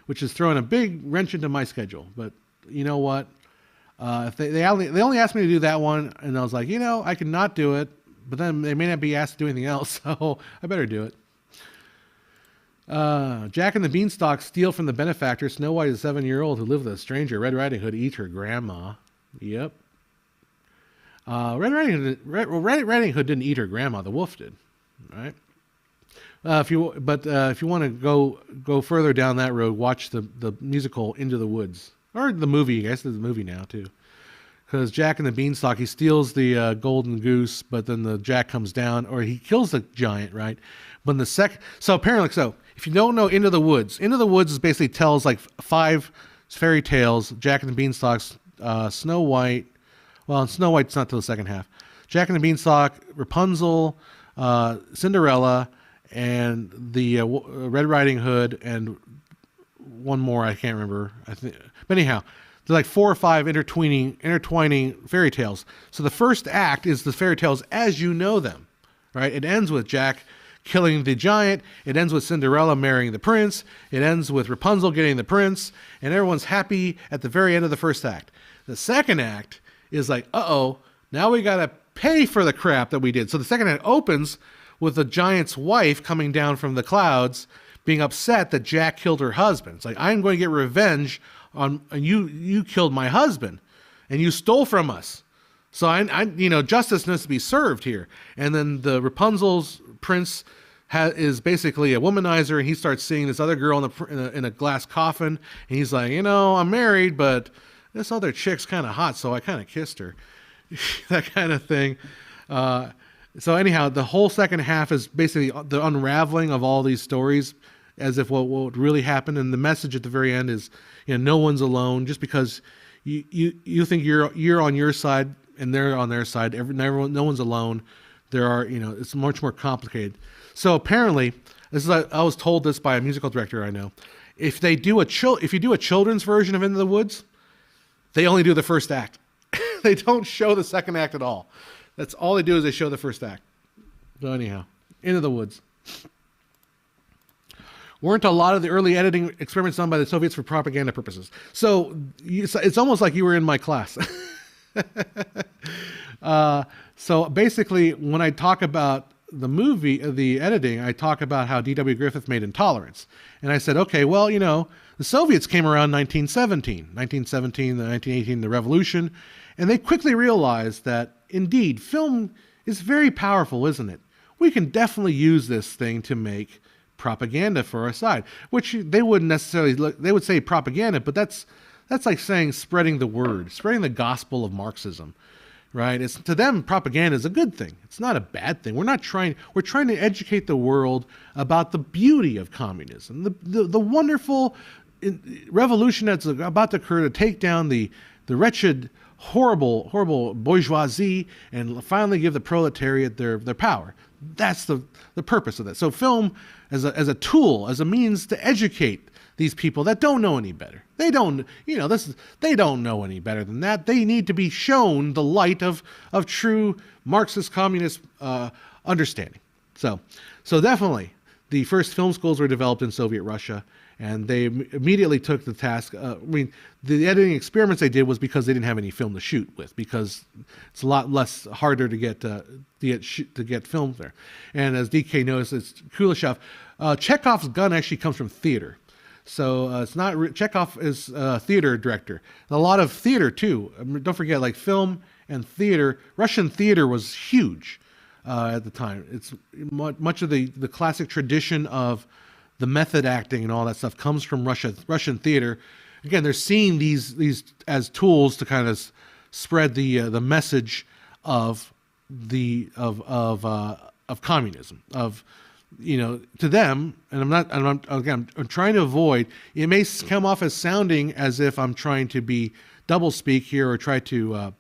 which is throwing a big wrench into my schedule. But you know what? If they only asked me to do that one, and I was like, I could not do it, but then they may not be asked to do anything else, so I better do it. Jack and the Beanstalk steal from the benefactor. Snow White is a 7-year-old who lived with a stranger. Red Riding Hood eats her grandma. Yep. Red Riding Hood didn't eat her grandma. The wolf did, right? If you want to go further down that road, watch the musical Into the Woods. Or the movie, I guess there's a movie now too. Because Jack and the Beanstalk, he steals the golden goose, but then the Jack comes down, or he kills the giant, right? But apparently, if you don't know Into the Woods is basically tells like 5 fairy tales. Jack and the Beanstalk's Snow White. Well, Snow White's not till the second half. Jack and the Beanstalk, Rapunzel, Cinderella, and the Red Riding Hood, and one more I can't remember. I think, but anyhow, they're like 4 or 5 intertwining fairy tales. So the first act is the fairy tales as you know them, right? It ends with Jack killing the giant. It ends with Cinderella marrying the prince. It ends with Rapunzel getting the prince, and everyone's happy at the very end of the first act. The second act is like, now we gotta pay for the crap that we did. So the second act opens with the giant's wife coming down from the clouds, being upset that Jack killed her husband. It's like, I'm going to get revenge on you killed my husband, and you stole from us. So I justice needs to be served here. And then the Rapunzel's prince is basically a womanizer, and he starts seeing this other girl in a glass coffin, and he's like, I'm married, but this other chick's kind of hot, so I kind of kissed her. That kind of thing. So anyhow, the whole second half is basically the unraveling of all these stories as if what really happened. And the message at the very end is, no one's alone. Just because you think you're on your side and they're on their side, no one's alone. There are, it's much more complicated. So apparently, I was told this by a musical director I know. If you do a children's version of Into the Woods, they only do the first act. They don't show the second act at all. That's all they do is they show the first act. So anyhow, Into the Woods. Weren't a lot of the early editing experiments done by the Soviets for propaganda purposes? So it's almost like you were in my class. So basically, when I talk about the editing, I talk about how D.W. Griffith made Intolerance. And I said, okay, well, the Soviets came around 1917, the 1918, the revolution, and they quickly realized that, indeed, film is very powerful, isn't it? We can definitely use this thing to make propaganda for our side, which they wouldn't necessarily they would say propaganda, but that's like saying spreading the word, spreading the gospel of Marxism, right? It's to them, propaganda is a good thing. It's not a bad thing. We're trying to educate the world about the beauty of communism, the wonderful revolution that's about to occur to take down the wretched, horrible bourgeoisie and finally give the proletariat their power. That's the purpose of that. So film as a tool, as a means to educate these people that don't know any better. They don't know any better than that. They need to be shown the light of true Marxist communist understanding. So definitely the first film schools were developed in Soviet Russia, and they immediately took the task. The editing experiments they did was because they didn't have any film to shoot with, because it's a lot less harder to get filmed there. And as DK noticed, it's Kuleshov. Chekhov's gun actually comes from theater. So it's not Chekhov is a theater director. A lot of theater too. Don't forget, like film and theater. Russian theater was huge. at the time. It's much of the classic tradition of the method acting and all that stuff comes from Russian theater. Again, they're seeing these as tools to kind of spread the message of communism, of, to them. And I'm trying to avoid, it may come off as sounding as if I'm trying to be double speak here, or try to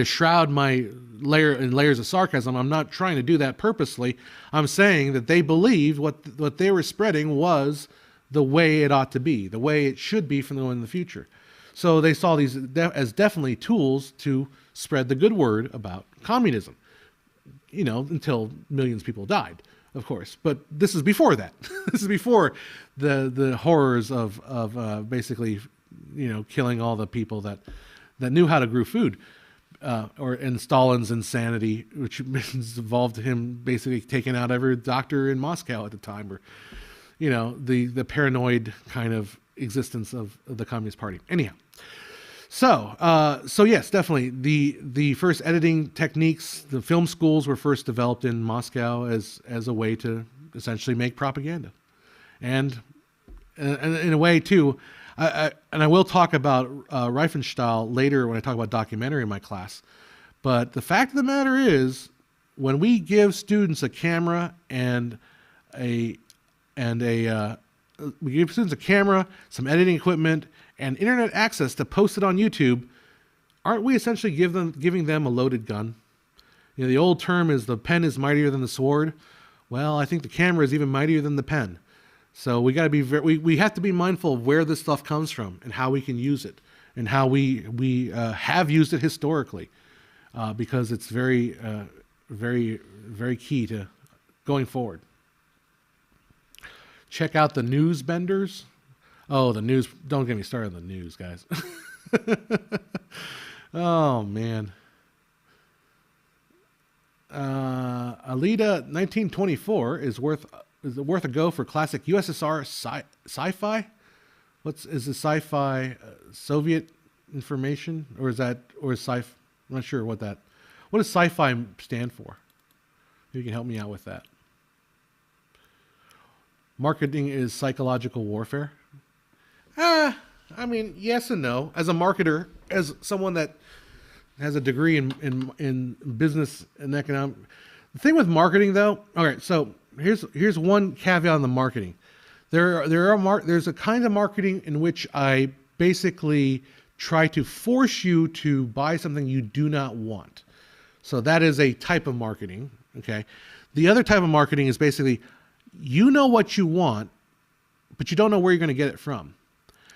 shroud my layers of sarcasm. I'm not trying to do that purposely. I'm saying that they believed what they were spreading was the way it ought to be, the way it should be from in the future. So they saw these as definitely tools to spread the good word about communism, until millions of people died, of course. But this is before that. This is before the horrors of basically, killing all the people that knew how to grow food, in Stalin's insanity, which involved him basically taking out every doctor in Moscow at the time, or the paranoid kind of existence of the Communist Party. Anyhow, so yes, definitely the first editing techniques, the film schools were first developed in Moscow as a way to essentially make propaganda, and in a way too. I will talk about Riefenstahl later when I talk about documentary in my class. But the fact of the matter is, when we give students a camera we give students a camera, some editing equipment, and internet access to post it on YouTube, aren't we essentially giving them a loaded gun? The old term is the pen is mightier than the sword. Well, I think the camera is even mightier than the pen. So we got to be we have to be mindful of where this stuff comes from and how we can use it, and how we have used it historically, because it's very, very, very key to going forward. Check out the news benders. Oh, the news! Don't get me started on the news, guys. Oh man. Alita 1924 is worth a go for classic USSR sci-fi? Is the sci-fi Soviet information, or is sci? I'm not sure what does sci-fi stand for? You can help me out with that. Marketing is psychological warfare. I mean, yes and no. As a marketer, as someone that has a degree in business and economic, the thing with marketing though. All right, so here's one caveat on the marketing. There's a kind of marketing in which I basically try to force you to buy something you do not want. So that is a type of marketing. Okay. The other type of marketing is basically, you know what you want, but you don't know where you're going to get it from.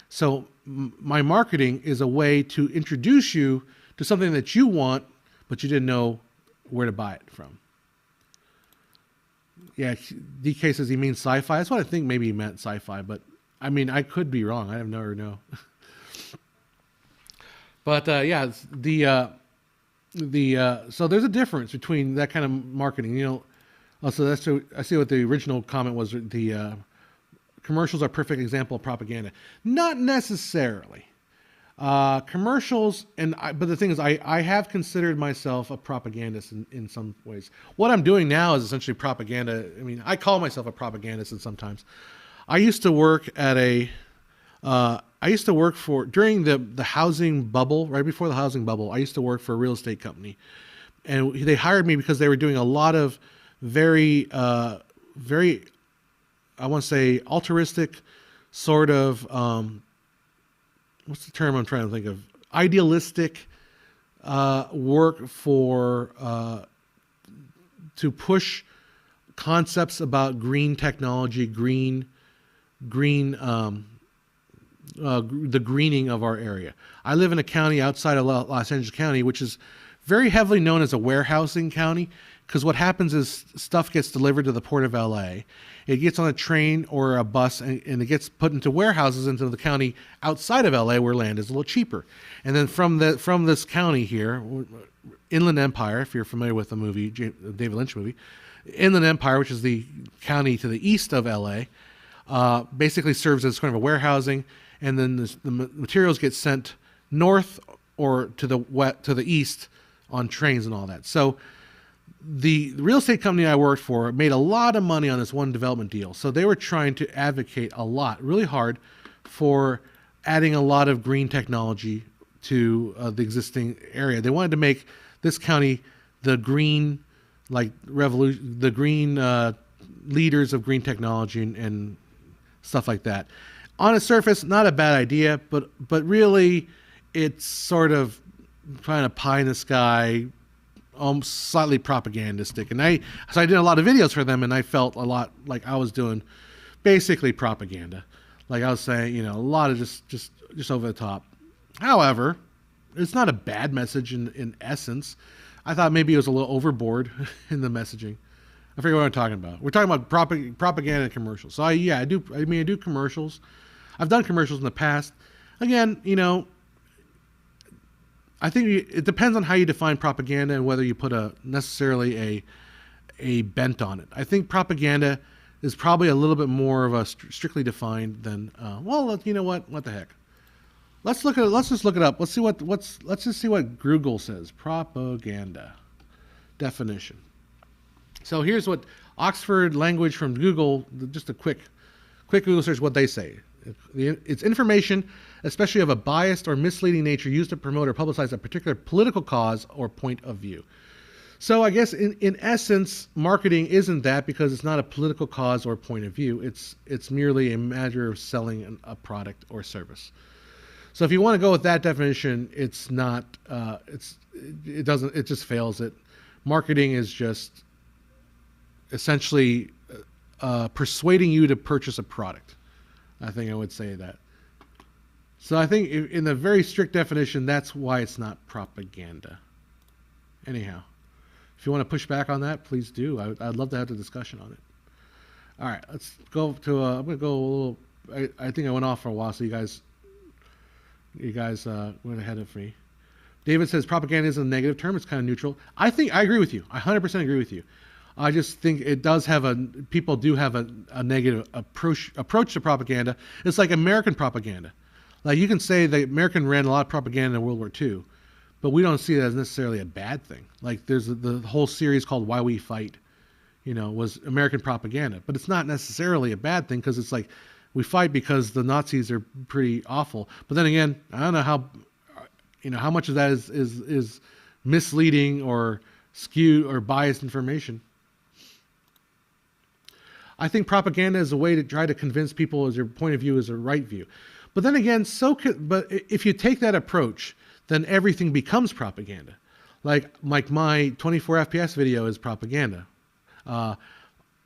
So my marketing is a way to introduce you to something that you want, but you didn't know where to buy it from. Yeah, DK says he means sci-fi. That's what I think maybe he meant, sci-fi, but I mean, I could be wrong. I have never know. But yeah, so there's a difference between that kind of marketing. Also I see what the original comment was. The commercials are a perfect example of propaganda. Not necessarily. Commercials, but the thing is, I have considered myself a propagandist in some ways. What I'm doing now is essentially propaganda. I mean, I call myself a propagandist, and sometimes I used to work at during the housing bubble, right before the housing bubble, I used to work for a real estate company, and they hired me because they were doing a lot of very, I want to say altruistic sort of, what's the term I'm trying to think of? Idealistic work to push concepts about green technology, the greening of our area. I live in a county outside of Los Angeles County, which is very heavily known as a warehousing county, because what happens is stuff gets delivered to the Port of LA. It gets on a train or a bus, and it gets put into warehouses into the county outside of LA, where land is a little cheaper. And then from this county here, Inland Empire, if you're familiar with the movie, David Lynch movie, Inland Empire, which is the county to the east of LA, basically serves as kind of a warehousing, and then the materials get sent north or to the east on trains and all that. So the real estate company I worked for made a lot of money on this one development deal. So they were trying to advocate a lot, really hard, for adding a lot of green technology to the existing area. They wanted to make this county the green, like revolution, the green leaders of green technology and stuff like that. On the surface, not a bad idea, but really, it's sort of trying to pie in the sky, slightly propagandistic. And so I did a lot of videos for them, and I felt a lot like I was doing basically propaganda. Like I was saying, a lot of just over the top. However, it's not a bad message in essence. I thought maybe it was a little overboard in the messaging. I forget what I'm talking about. We're talking about propaganda and commercials. So I do commercials. I've done commercials in the past. Again, I think it depends on how you define propaganda and whether you put necessarily a bent on it. I think propaganda is probably a little bit more of a strictly defined than you know what the heck. Let's just look it up. Let's just see what Google says. Propaganda definition. So here's what Oxford Language from Google, just a quick Google search, what they say. It's information, especially of a biased or misleading nature, used to promote or publicize a particular political cause or point of view. So I guess in essence, marketing isn't that, because it's not a political cause or point of view. It's merely a matter of selling a product or service. So if you want to go with that definition, it's not. It doesn't. It just fails it. Marketing is just essentially persuading you to purchase a product. I think I would say that. So I think in the very strict definition, that's why it's not propaganda. Anyhow, if you want to push back on that, please do. I'd love to have the discussion on it. All right, let's go to. I'm going to go a little. I think I went off for a while, so you guys went ahead of me. David says propaganda isn't a negative term. It's kind of neutral. I agree with you. I 100% agree with you. I just think it does have people do have a negative approach to propaganda. It's like American propaganda. Like you can say that American ran a lot of propaganda in World War II, but we don't see it as necessarily a bad thing. Like there's the whole series called Why We Fight, was American propaganda, but it's not necessarily a bad thing, because it's like we fight because the Nazis are pretty awful. But then again, I don't know how much of that is misleading or skewed or biased information. I think propaganda is a way to try to convince people as your point of view is a right view. But then again, but if you take that approach, then everything becomes propaganda. Like my 24 FPS video is propaganda.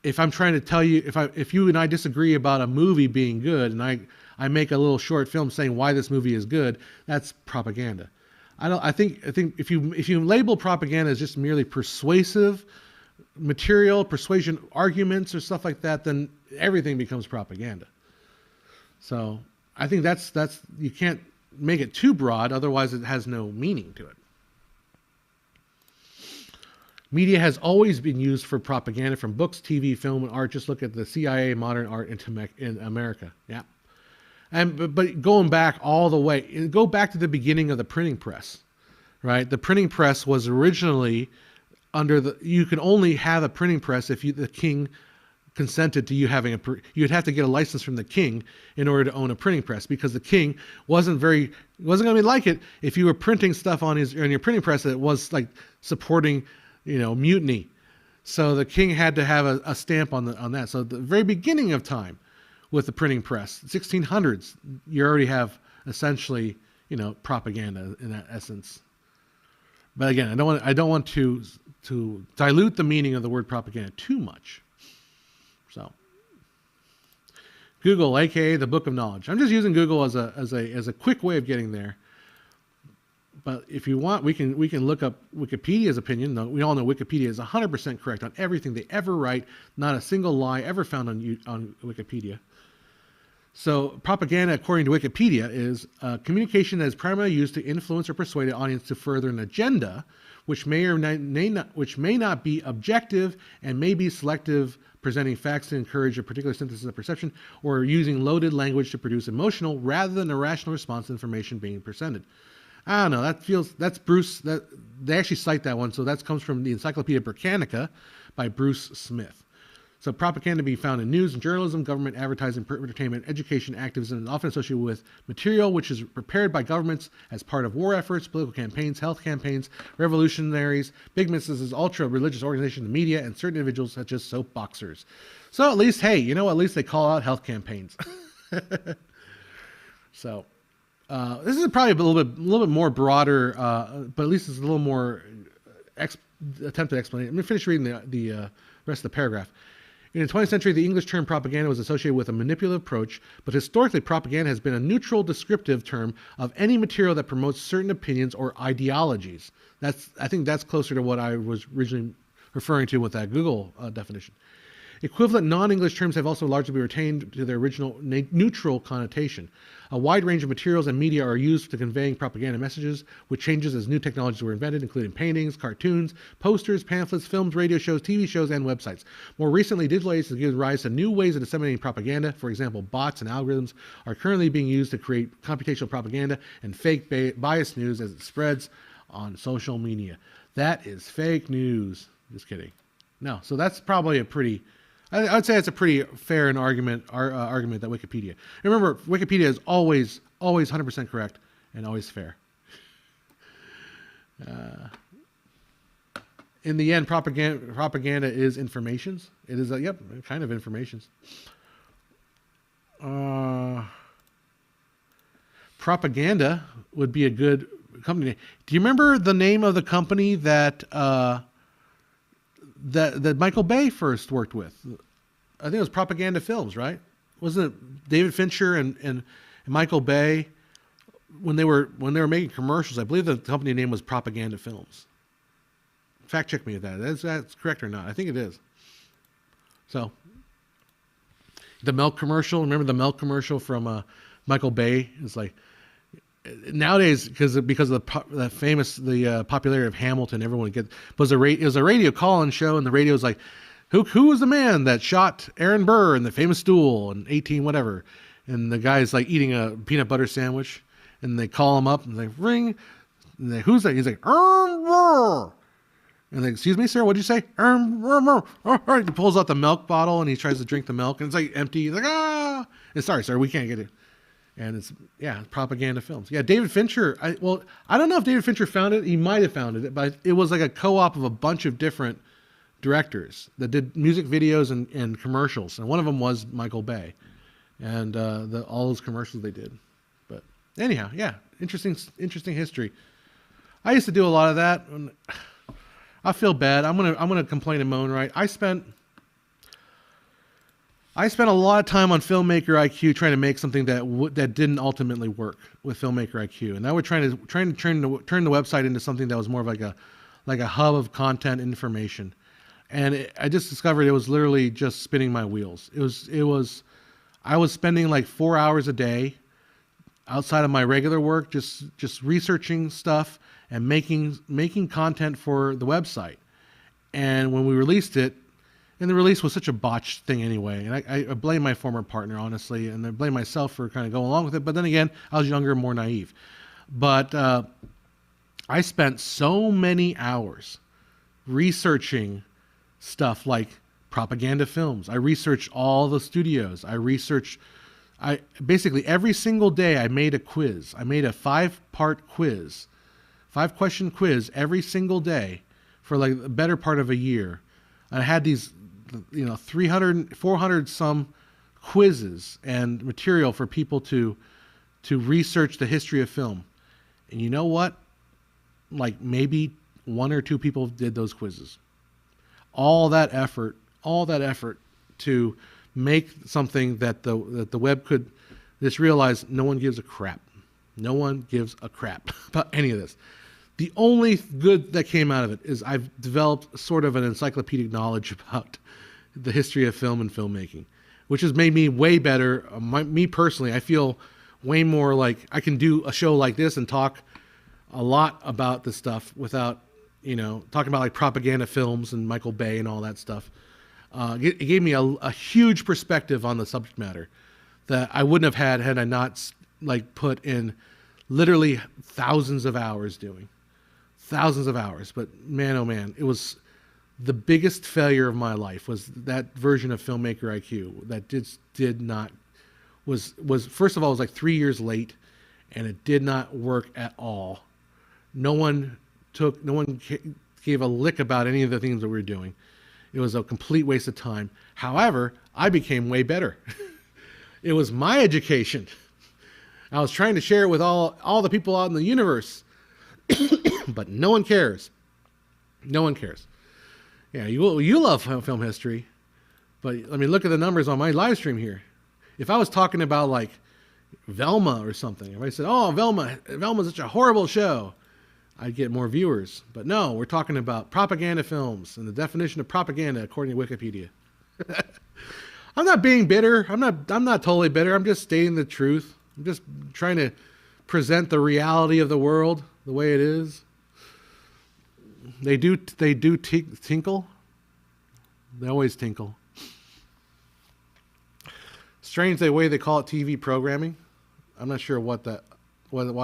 If I'm trying to tell you, if you and I disagree about a movie being good, and I make a little short film saying why this movie is good, that's propaganda. I think if you label propaganda as just merely persuasive material, persuasion arguments or stuff like that, then everything becomes propaganda. So I think that's you can't make it too broad, otherwise it has no meaning to it. Media has always been used for propaganda, from books, TV, film, and art. Just look at the CIA modern art in America. Yeah. But going back all the way, go back to the beginning of the printing press, right? The printing press was originally you can only have a printing press if the king consented to you having you'd have to get a license from the king in order to own a printing press, because the king wasn't going to like it if you were printing stuff on your printing press that was like supporting, mutiny. So the king had to have a stamp on that. So at the very beginning of time with the printing press, 1600s, you already have essentially, propaganda in that essence. But again, I don't want to dilute the meaning of the word propaganda too much. So, Google, aka the Book of Knowledge. I'm just using Google as a quick way of getting there. But if you want, we can look up Wikipedia's opinion. No, we all know Wikipedia is 100% correct on everything they ever write. Not a single lie ever found on Wikipedia. So propaganda, according to Wikipedia, is communication that is primarily used to influence or persuade an audience to further an agenda, which may not be objective and may be selective, presenting facts to encourage a particular synthesis of perception, or using loaded language to produce emotional rather than a rational response to information being presented. I don't know. That's Bruce. That they actually cite that one. So that comes from the Encyclopedia Britannica by Bruce Smith. So propaganda can be found in news and journalism, government advertising, entertainment, education, activism, and often associated with material which is prepared by governments as part of war efforts, political campaigns, health campaigns, revolutionaries, big businesses, ultra-religious organizations, the media, and certain individuals such as soapboxers. So at least, hey, at least they call out health campaigns. So this is probably a little bit more broader, but at least it's a little more attempted explanation. I'm going to finish reading the rest of the paragraph. In the 20th century, the English term propaganda was associated with a manipulative approach, but historically, propaganda has been a neutral descriptive term of any material that promotes certain opinions or ideologies. I think that's closer to what I was originally referring to with that Google definition. Equivalent non-English terms have also largely been retained to their original neutral connotation. A wide range of materials and media are used to conveying propaganda messages, which changes as new technologies were invented, including paintings, cartoons, posters, pamphlets, films, radio shows, TV shows, and websites. More recently, digital age has given rise to new ways of disseminating propaganda. For example, bots and algorithms are currently being used to create computational propaganda and fake biased news as it spreads on social media. That is fake news. Just kidding. No, so that's probably I would say it's a pretty fair and argument that Wikipedia. And remember, Wikipedia is always 100% correct and always fair. In the end, propaganda is informations. It is kind of informations. Propaganda would be a good company name. Do you remember the name of the company that Michael Bay first worked with? I think it was Propaganda Films, right? Wasn't it David Fincher and Michael Bay when they were making commercials? I believe the company name was Propaganda Films. Fact check me at that. That's correct or not? I think it is. So the milk commercial. Remember the milk commercial from Michael Bay? It's like nowadays because of the popularity of Hamilton, everyone it was a radio call-in show, and the radio was like, who was the man that shot Aaron Burr in the famous duel in 18 whatever, and the guy's like eating a peanut butter sandwich, and they call him up and they ring, and they, who's that? He's like, Aaron Burr. And they, excuse me, sir, what'd you say? He pulls out the milk bottle and he tries to drink the milk, and it's like empty. He's like, ah, and sorry, sir, we can't get it. And it's, Propaganda Films. Yeah, David Fincher. I don't know if David Fincher founded it. He might have founded it, but it was like a co-op of a bunch of different directors that did music videos and commercials. And one of them was Michael Bay, and all those commercials they did. But anyhow, interesting history. I used to do a lot of that. I feel bad. I'm gonna complain and moan. Right? I spent a lot of time on Filmmaker IQ trying to make something that didn't ultimately work with Filmmaker IQ, and I was trying to turn the website into something that was more of like a hub of content information. And I just discovered it was literally just spinning my wheels. I was spending like 4 hours a day outside of my regular work, just researching stuff and making content for the website. And when we released it, and the release was such a botched thing anyway, and I blame my former partner, honestly, and I blame myself for kind of going along with it. But then again, I was younger and more naive. But I spent so many hours researching stuff like Propaganda Films. I researched all the studios. I basically every single day I made a quiz. I made a 5-part quiz, 5-question quiz every single day for like the better part of a year. I had these 300, 400 some quizzes and material for people to research the history of film. And you know what? Like maybe 1 or 2 people did those quizzes. All that effort to make something that the web could just realize no one gives a crap. No one gives a crap about any of this. The only good that came out of it is I've developed sort of an encyclopedic knowledge about the history of film and filmmaking, which has made me way better. Me personally, I feel way more like I can do a show like this and talk a lot about this stuff without, talking about like Propaganda Films and Michael Bay and all that stuff. It gave me a huge perspective on the subject matter that I wouldn't have had I not like put in literally thousands of hours doing. Thousands of hours. But man, oh man, it was the biggest failure of my life was that version of Filmmaker IQ that did not, was first of all, it was like 3 years late, and it did not work at all. No one gave a lick about any of the things that we were doing. It was a complete waste of time. However, I became way better. It was my education. I was trying to share it with all the people out in the universe, but no one cares. No one cares. Yeah, you love film history, but I mean, look at the numbers on my live stream here. If I was talking about like Velma or something, if I said, "Oh, Velma's such a horrible show," I'd get more viewers. But no, we're talking about propaganda films and the definition of propaganda according to Wikipedia. I'm not being bitter. I'm not totally bitter. I'm just stating the truth. I'm just trying to present the reality of the world the way it is. They do tinkle. They always tinkle. Strange the way they call it TV programming. I'm not sure why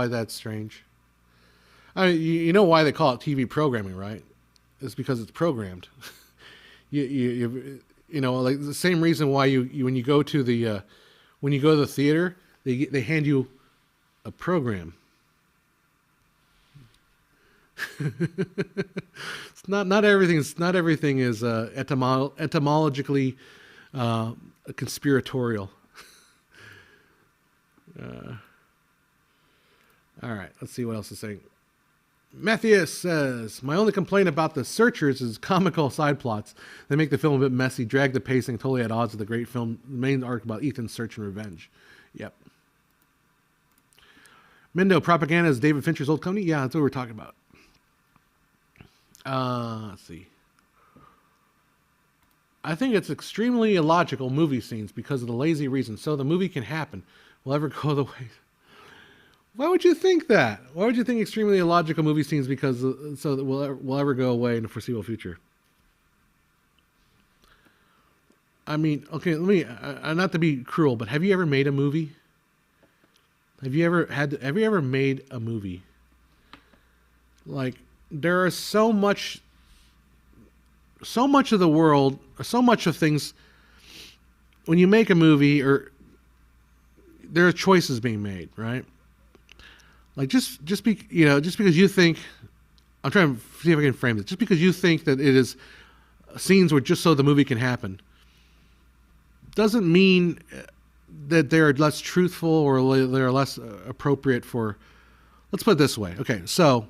that's strange. I mean, you know why they call it TV programming, right? It's because it's programmed. You know, like the same reason why you when you go to the theater, they hand you a program. It's not everything is etymologically conspiratorial. All right, let's see what else is saying. Matthias says, my only complaint about The Searchers is comical side plots. They make the film a bit messy, drag the pacing totally at odds with the great film, the main arc about Ethan's search and revenge. Yep. Mendo, propaganda is David Fincher's old company? Yeah, that's what we're talking about. Let's see. I think it's extremely illogical movie scenes because of the lazy reason. So the movie can happen. Will ever go the way. Why would you think that? Why would you think extremely illogical movie scenes because so that will ever go away in the foreseeable future? I mean, okay, let me not to be cruel, but have you ever made a movie? Have you ever made a movie? Like, there is so much of the world, or so much of things when you make a movie, or there are choices being made, right? Like just because you think, I'm trying to see if I can frame this, just because you think that it is scenes were just so the movie can happen, doesn't mean that they're less truthful or they're less appropriate for, let's put it this way. Okay, so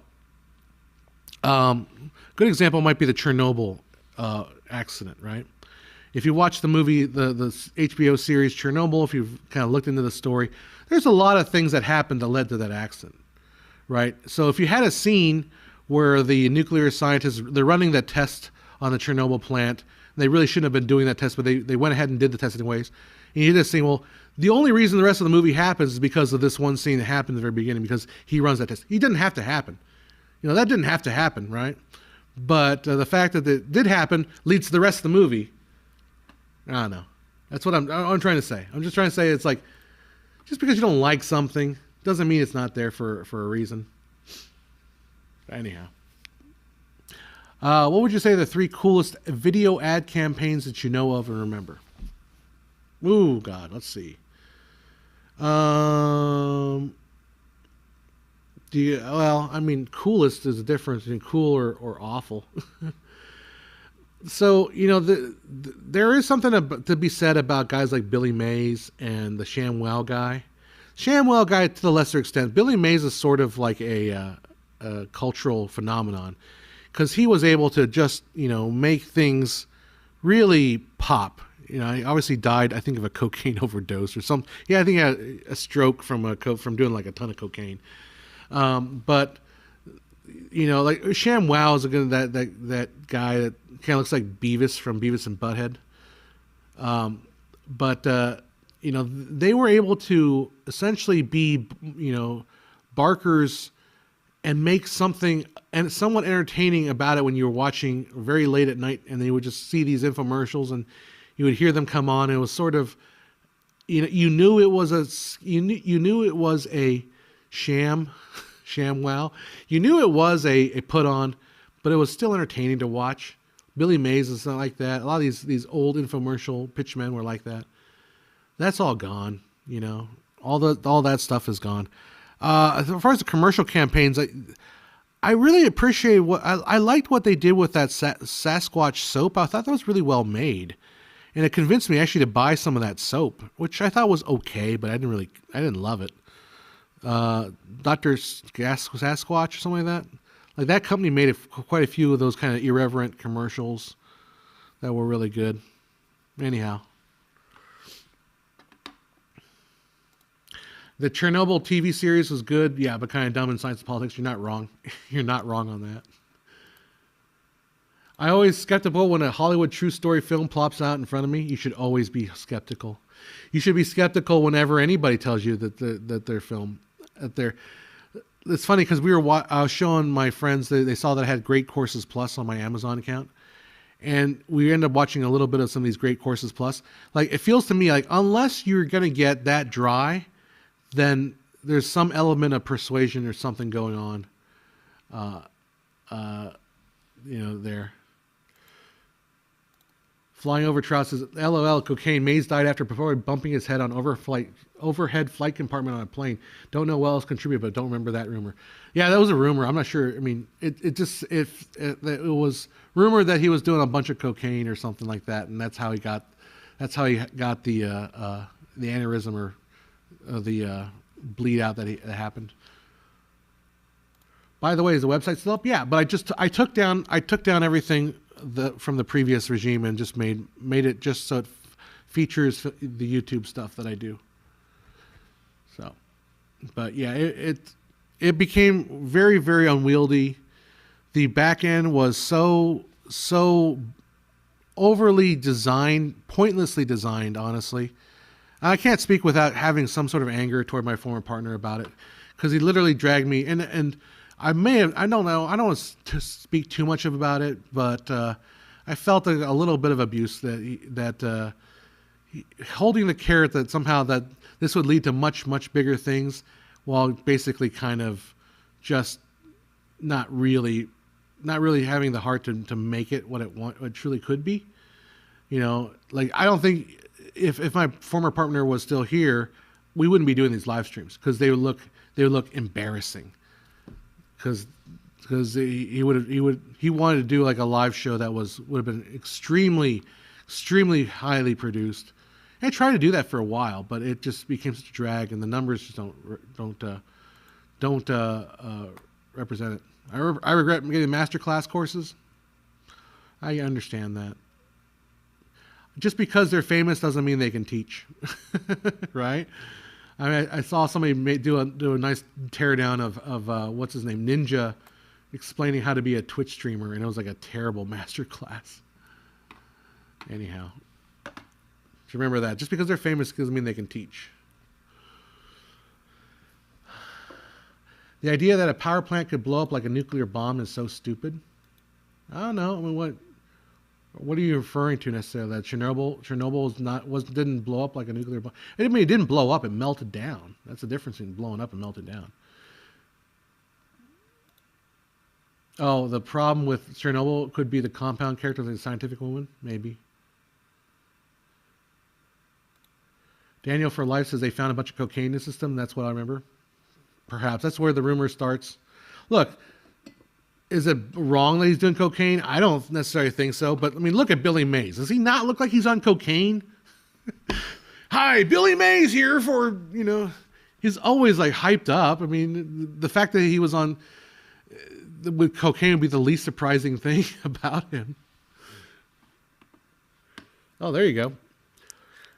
good example might be the Chernobyl accident, right? If you watch the movie, the HBO series Chernobyl, if you've kind of looked into the story, there's a lot of things that happened that led to that accident, right? So if you had a scene where the nuclear scientists, they're running that test on the Chernobyl plant, they really shouldn't have been doing that test, but they went ahead and did the test anyways. And you just think, well, the only reason the rest of the movie happens is because of this one scene that happened at the very beginning, because he runs that test. He didn't have to happen. You know, that didn't have to happen, right? But the fact that it did happen leads to the rest of the movie. I don't know. That's what I'm trying to say. I'm just trying to say it's like, just because you don't like something doesn't mean it's not there for a reason. Anyhow. What would you say are the 3 coolest video ad campaigns that you know of and remember? Ooh, God, let's see. Coolest is a difference between cool or awful. So, you know, there is something to be said about guys like Billy Mays and the ShamWow guy. ShamWow guy to the lesser extent. Billy Mays is sort of like a cultural phenomenon because he was able to just, you know, make things really pop. You know, he obviously died, I think, of a cocaine overdose or something. Yeah, I think he had a stroke from doing like a ton of cocaine. But you know, like ShamWow is that guy that kind of looks like Beavis from Beavis and Butthead. You know, they were able to essentially be, you know, barkers and make something and somewhat entertaining about it when you were watching very late at night, and they would just see these infomercials and you would hear them come on. And it was sort of, you know, you knew it was a sham, wow. You knew it was a put on, but it was still entertaining to watch. Billy Mays is not like that. A lot of these old infomercial pitchmen were like that. That's all gone. You know, all that stuff is gone. As far as the commercial campaigns, I really appreciate what I liked what they did with that Sasquatch soap. I thought that was really well made, and it convinced me actually to buy some of that soap, which I thought was okay, but I didn't love it. Dr. Sasquatch or something like that. Like that company made quite a few of those kind of irreverent commercials that were really good. Anyhow, the Chernobyl TV series was good, yeah, but kind of dumb in science and politics. You're not wrong. You're not wrong on that. I always skeptical when a Hollywood true story film plops out in front of me. You should always be skeptical. You should be skeptical whenever anybody tells you that their film, that they're. It's funny because I was showing my friends, they saw that I had Great Courses Plus on my Amazon account. And we ended up watching a little bit of some of these Great Courses Plus. Like, it feels to me like unless you're going to get that dry, then there's some element of persuasion or something going on, there. Flying over trout says, LOL, cocaine. Mays died after bumping his head on overhead flight compartment on a plane. Don't know what else contributed, but don't remember that rumor. Yeah, that was a rumor. I'm not sure. I mean, it was rumored that he was doing a bunch of cocaine or something like that, and that's how he got the aneurysm or the bleed out that happened. By the way, is the website still up? Yeah, but I took down everything from the previous regime and just made it just so it features the YouTube stuff that I do. So, but yeah, it became very, very unwieldy. The back end was so overly designed, pointlessly designed, honestly. I can't speak without having some sort of anger toward my former partner about it, because he literally dragged me and I don't know. I don't want to speak too much about it, but I felt a little bit of abuse that holding the carrot that somehow that this would lead to much, much bigger things, while basically kind of just not really having the heart to make it what it truly could be. You know, like I don't think if my former partner was still here, we wouldn't be doing these live streams, because they would look embarrassing. Because he wanted to do like a live show that would have been extremely highly produced. And I tried to do that for a while, but it just became such a drag, and the numbers just don't represent it. I regret getting masterclass courses. I understand that. Just because they're famous doesn't mean they can teach, right? I mean, I saw somebody do a nice teardown of what's his name, Ninja, explaining how to be a Twitch streamer, and it was like a terrible master class. Anyhow, just remember that. Just because they're famous doesn't mean they can teach. The idea that a power plant could blow up like a nuclear bomb is so stupid. I don't know. I mean, what are you referring to necessarily? That Chernobyl didn't blow up like a nuclear bomb. I mean, it didn't blow up; it melted down. That's the difference between blowing up and melting down. Oh, the problem with Chernobyl could be the compound character of the scientific woman, maybe. Daniel for Life says they found a bunch of cocaine in the system. That's what I remember. Perhaps that's where the rumor starts. Look. Is it wrong that he's doing cocaine? I don't necessarily think so. But, I mean, look at Billy Mays. Does he not look like he's on cocaine? Hi, Billy Mays here for, he's always, like, hyped up. I mean, the fact that he was on with cocaine would be the least surprising thing about him. Oh, there you go.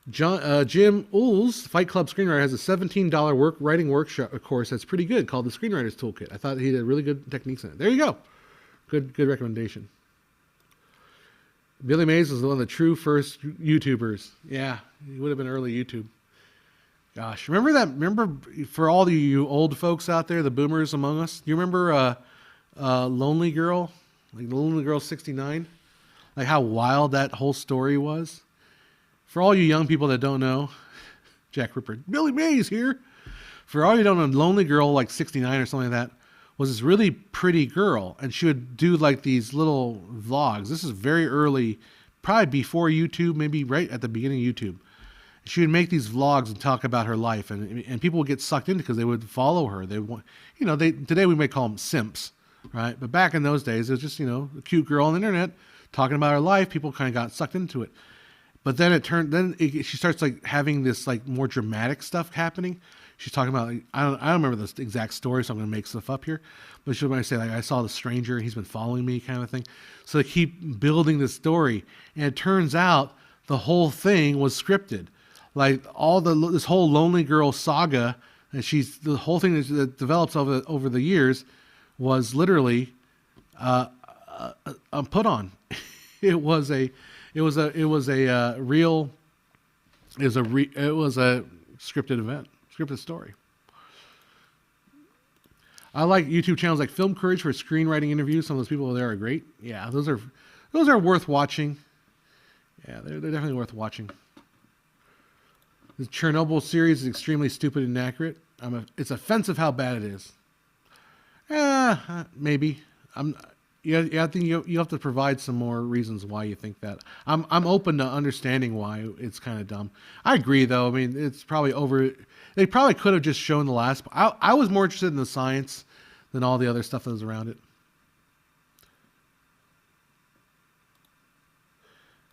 Jim Ools, Fight Club screenwriter, has a $17 writing workshop course that's pretty good called the Screenwriter's Toolkit. I thought he had really good techniques in it. There you go. Good recommendation. Billy Mays was one of the true first YouTubers. Yeah, he would have been early YouTube. Gosh, remember for all you old folks out there, the boomers among us, you remember Lonely Girl? Like Lonely Girl 69? Like how wild that whole story was? For all you young people that don't know, Jack Ripper. Billy Mays here. For all you don't know, Lonely Girl, like 69 or something like that, was this really pretty girl. And she would do like these little vlogs. This is very early, probably before YouTube, maybe right at the beginning of YouTube. She would make these vlogs and talk about her life. And people would get sucked into because they would follow her. They want, today we may call them simps, right? But back in those days, it was just, a cute girl on the internet talking about her life. People kind of got sucked into it. But then she starts like having this like more dramatic stuff happening. She's talking about, like, I don't remember the exact story, so I'm going to make stuff up here. But she might say, like, I saw the stranger and he's been following me, kind of thing. So they keep building this story. And it turns out the whole thing was scripted. Like this whole Lonely Girl saga, and the whole thing that develops over the years was literally put on. It was a scripted event. Scripted story. I like YouTube channels like Film Courage for screenwriting interviews. Some of those people there are great. Yeah, those are worth watching. Yeah, they're definitely worth watching. The Chernobyl series is extremely stupid and inaccurate. It's offensive how bad it is. Maybe. I think you have to provide some more reasons why you think that. I'm open to understanding why it's kind of dumb. I agree, though. I mean, it's probably over. They probably could have just shown the last. I was more interested in the science than all the other stuff that was around it.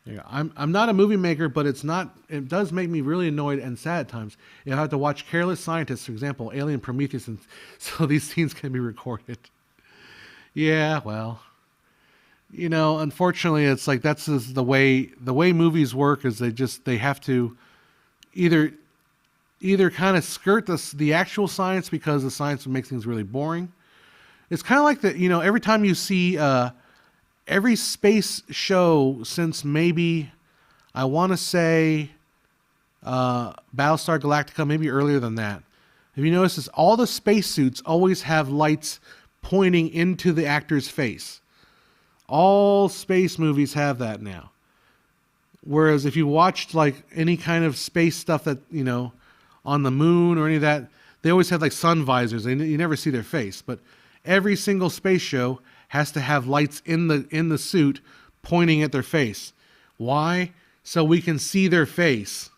Yeah, I'm not a movie maker, but it does make me really annoyed and sad at times. I have to watch careless scientists, for example, Alien, Prometheus, and so these scenes can be recorded. Yeah, well, unfortunately, it's like that's just the way movies work. Is they have to either kind of skirt the actual science because the science makes things really boring. It's kind of like every time you see every space show since maybe I want to say Battlestar Galactica, maybe earlier than that. Have you noticed this? All the spacesuits always have lights pointing into the actor's face. All space movies have that now. Whereas if you watched like any kind of space stuff that, on the moon or any of that, they always have like sun visors. You never see their face, but every single space show has to have lights in the suit pointing at their face. Why? So we can see their face.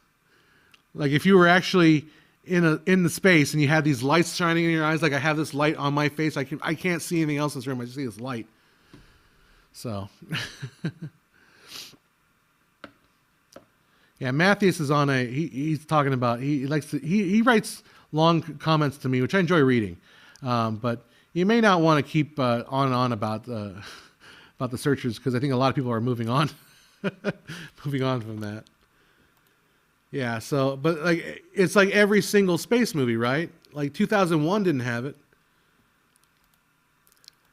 Like if you were actually in the space and you had these lights shining in your eyes, like I have this light on my face, I can't see anything else in this room. I just see this light. So, yeah, Matthews is on he's talking about, he writes long comments to me, which I enjoy reading. But you may not want to keep on and on about the searchers, because I think a lot of people are moving on, moving on from that. Yeah, so, but like, it's like every single space movie, right? Like 2001 didn't have it.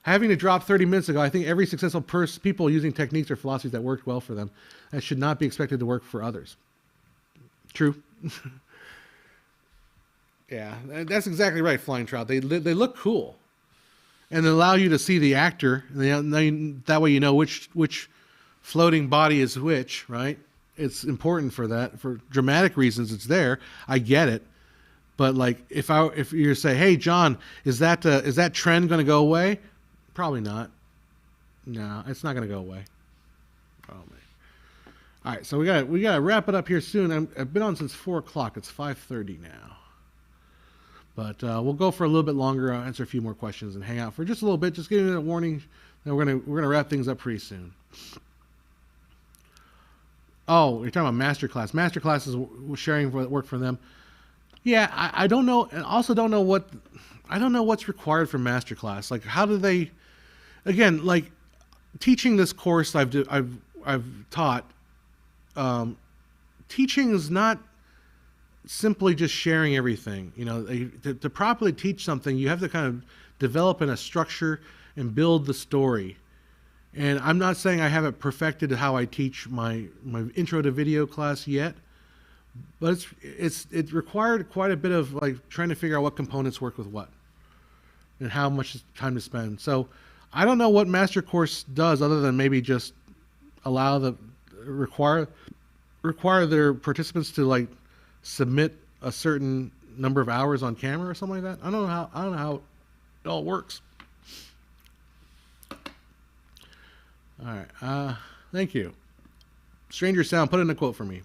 Having to drop 30 minutes ago, I think every successful people using techniques or philosophies that worked well for them, that should not be expected to work for others. True. Yeah, that's exactly right, Flying Trout. They look cool. And they allow you to see the actor. And that way you know which floating body is which, right? It's important for that. For dramatic reasons, it's there. I get it. But like, if you say, "Hey, John, is that trend going to go away?" Probably not. No, it's not going to go away. Oh man. All right, so we got to wrap it up here soon. I've been on since 4:00. It's 5:30 now. But we'll go for a little bit longer. I'll answer a few more questions and hang out for just a little bit. Just giving you a warning that we're gonna wrap things up pretty soon. Oh, you're talking about masterclass. Masterclass is sharing work for them. Yeah, I don't know, and also don't know what's required for masterclass. Like, how do they? Again, like teaching this course I've taught. Teaching is not simply just sharing everything. To properly teach something, you have to kind of develop in a structure and build the story. And I'm not saying I haven't perfected how I teach my intro to video class yet, but it required quite a bit of like trying to figure out what components work with what and how much time to spend. So I don't know what Master Course does other than maybe just require their participants to like submit a certain number of hours on camera or something like that. I don't know how it all works. All right. Thank you. Stranger Sound, put in a quote for me.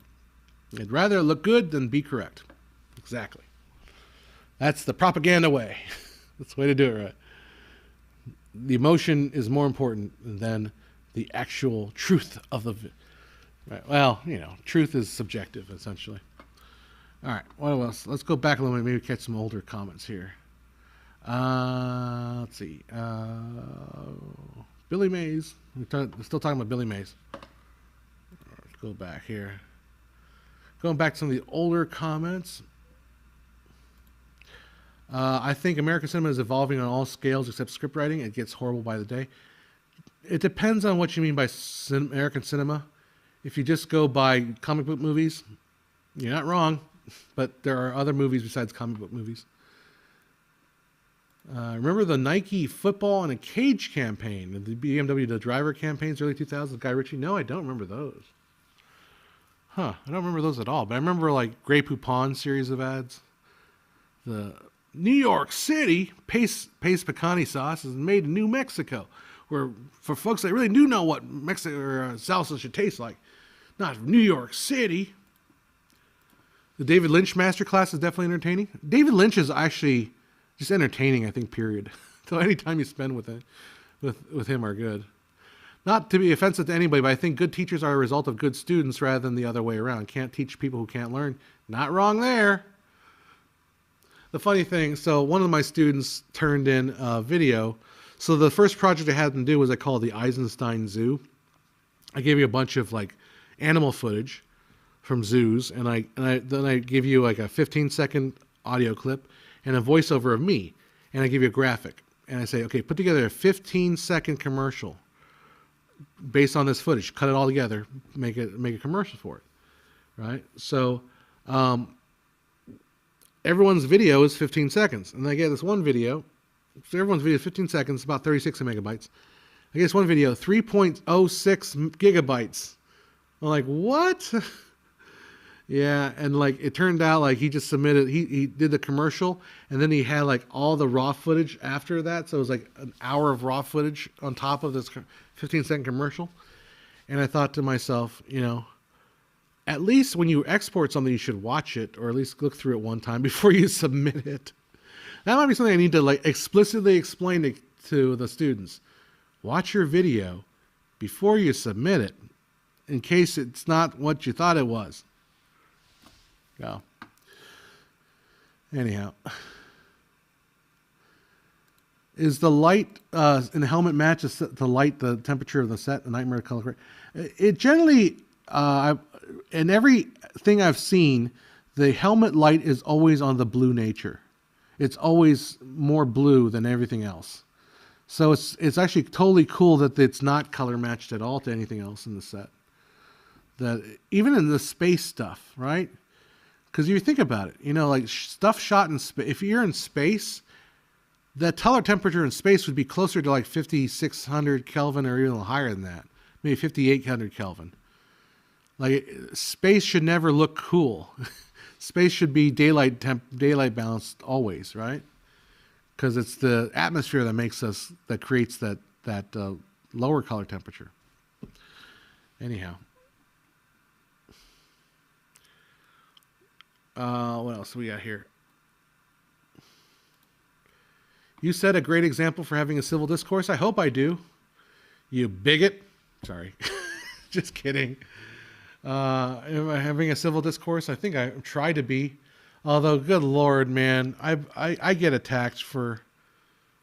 I'd rather look good than be correct. Exactly. That's the propaganda way. That's the way to do it, right? The emotion is more important than the actual truth of the... Right. Well, truth is subjective, essentially. All right. What else? Let's go back a little bit. Maybe catch some older comments here. Let's see. Billy Mays. We're still talking about Billy Mays. Let's go back here. Going back to some of the older comments. I think American cinema is evolving on all scales except script writing. It gets horrible by the day. It depends on what you mean by American cinema. If you just go by comic book movies, you're not wrong, but there are other movies besides comic book movies. Remember the Nike football in a cage campaign, the BMW The Driver campaigns, early 2000s, Guy Ritchie? No, I don't remember those. I don't remember those at all, but I remember like Grey Poupon series of ads. The New York City Pace Picante sauce is made in New Mexico, where for folks that really do know what Mexico or salsa should taste like. Not New York City. The David Lynch masterclass is definitely entertaining. David Lynch is actually just entertaining, I think, period. So any time you spend with him are good. Not to be offensive to anybody, but I think good teachers are a result of good students rather than the other way around. Can't teach people who can't learn. Not wrong there. The funny thing, so one of my students turned in a video. So the first project I had them do was I called the Eisenstein Zoo. I gave you a bunch of like animal footage from zoos, and then I give you like a 15-second audio clip and a voiceover of me, and I give you a graphic, and I say, okay, put together a 15-second commercial based on this footage. Cut it all together, make a commercial for it, right? So everyone's video is 15 seconds, and I get this one video. So everyone's video is 15 seconds, about 36 megabytes. I get this one video, 3.06 gigabytes. I'm like, what? Yeah, and like it turned out like he just submitted, he did the commercial, and then he had like all the raw footage after that. So it was like an hour of raw footage on top of this 15-second commercial. And I thought to myself, at least when you export something, you should watch it, or at least look through it one time before you submit it. That might be something I need to like explicitly explain to the students. Watch your video before you submit it, in case it's not what you thought it was. Go. Anyhow, is the light in the helmet match the light, the temperature of the set, the Nightmare color? It generally, in everything I've seen, the helmet light is always on the blue nature. It's always more blue than everything else. So it's actually totally cool that it's not color matched at all to anything else in the set. That even in the space stuff, right? Because you think about it, like stuff shot in space. If you're in space, the color temperature in space would be closer to like 5,600 Kelvin or even higher than that, maybe 5,800 Kelvin. Like space should never look cool. Space should be daylight balanced always, right? Because it's the atmosphere that creates that lower color temperature. Anyhow. What else do we got here? You said a great example for having a civil discourse. I hope I do. You bigot. Sorry. Just kidding. Am I having a civil discourse? I think I try to be. Although, good Lord, man, I get attacked for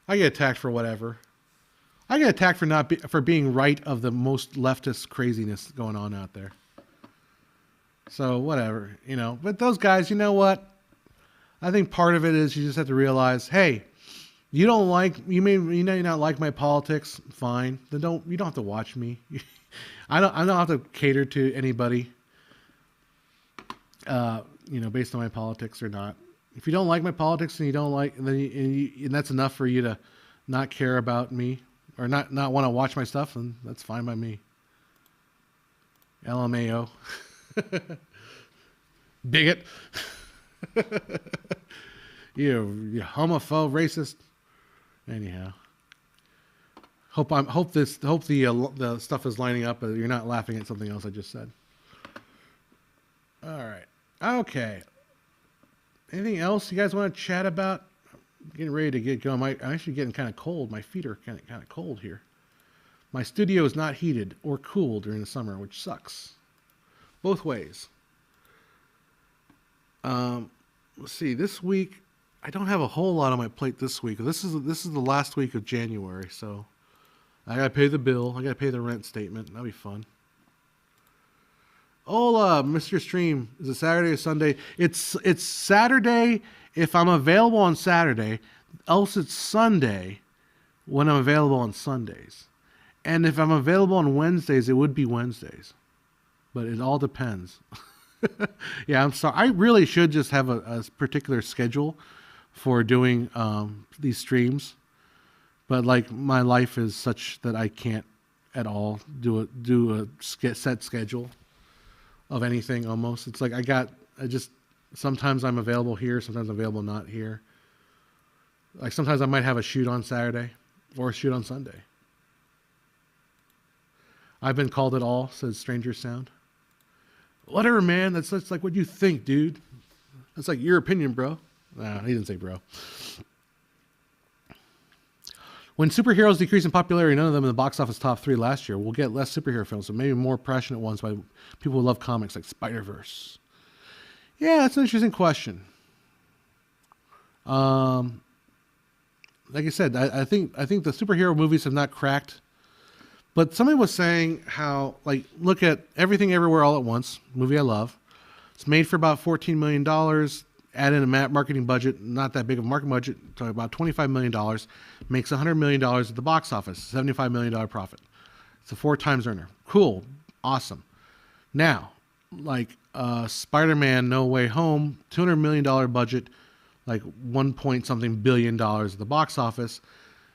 whatever. I get attacked for being right of the most leftist craziness going on out there. So whatever, But those guys, you know what? I think part of it is you just have to realize, hey, you don't like my politics, fine. Then you don't have to watch me. I don't have to cater to anybody. Based on my politics or not. If you don't like my politics and you don't like, and that's enough for you to not care about me or not want to watch my stuff, then that's fine by me. LMAO. Bigot. You homophobe, racist. Anyhow, hope the stuff is lining up. You're not laughing at something else I just said. All right. Okay. Anything else you guys want to chat about? I'm getting ready to get going. I'm actually getting kind of cold. My feet are kind of cold here. My studio is not heated or cooled during the summer, which sucks. Both ways. Let's see. This week, I don't have a whole lot on my plate this week. This is the last week of January, so I gotta pay the bill. I gotta pay the rent statement. That'll be fun. Hola, Mr. Stream. Is it Saturday or Sunday? It's Saturday if I'm available on Saturday. Else it's Sunday when I'm available on Sundays. And if I'm available on Wednesdays, it would be Wednesdays. But it all depends. Yeah, I'm sorry. I really should just have a particular schedule for doing these streams. But like my life is such that I can't at all do a set schedule of anything almost. It's like sometimes I'm available here, sometimes I'm available not here. Like sometimes I might have a shoot on Saturday or a shoot on Sunday. I've been called it all, says Stranger Sound. Whatever, man. That's like what you think, dude. That's like your opinion, bro. Nah, he didn't say bro. When superheroes decrease in popularity, none of them in the box office top 3 last year, we'll get less superhero films, so maybe more passionate ones by people who love comics like Spider-Verse. Yeah, that's an interesting question. Like I said, I think the superhero movies have not cracked. But somebody was saying how, like, look at Everything Everywhere All at Once, movie I love. It's made for about $14 million. Add in a marketing budget, not that big of a marketing budget, so about $25 million. Makes $100 million at the box office, $75 million profit. It's a 4 times earner. Cool. Awesome. Now, like Spider-Man No Way Home, $200 million budget, like 1 point something billion at the box office.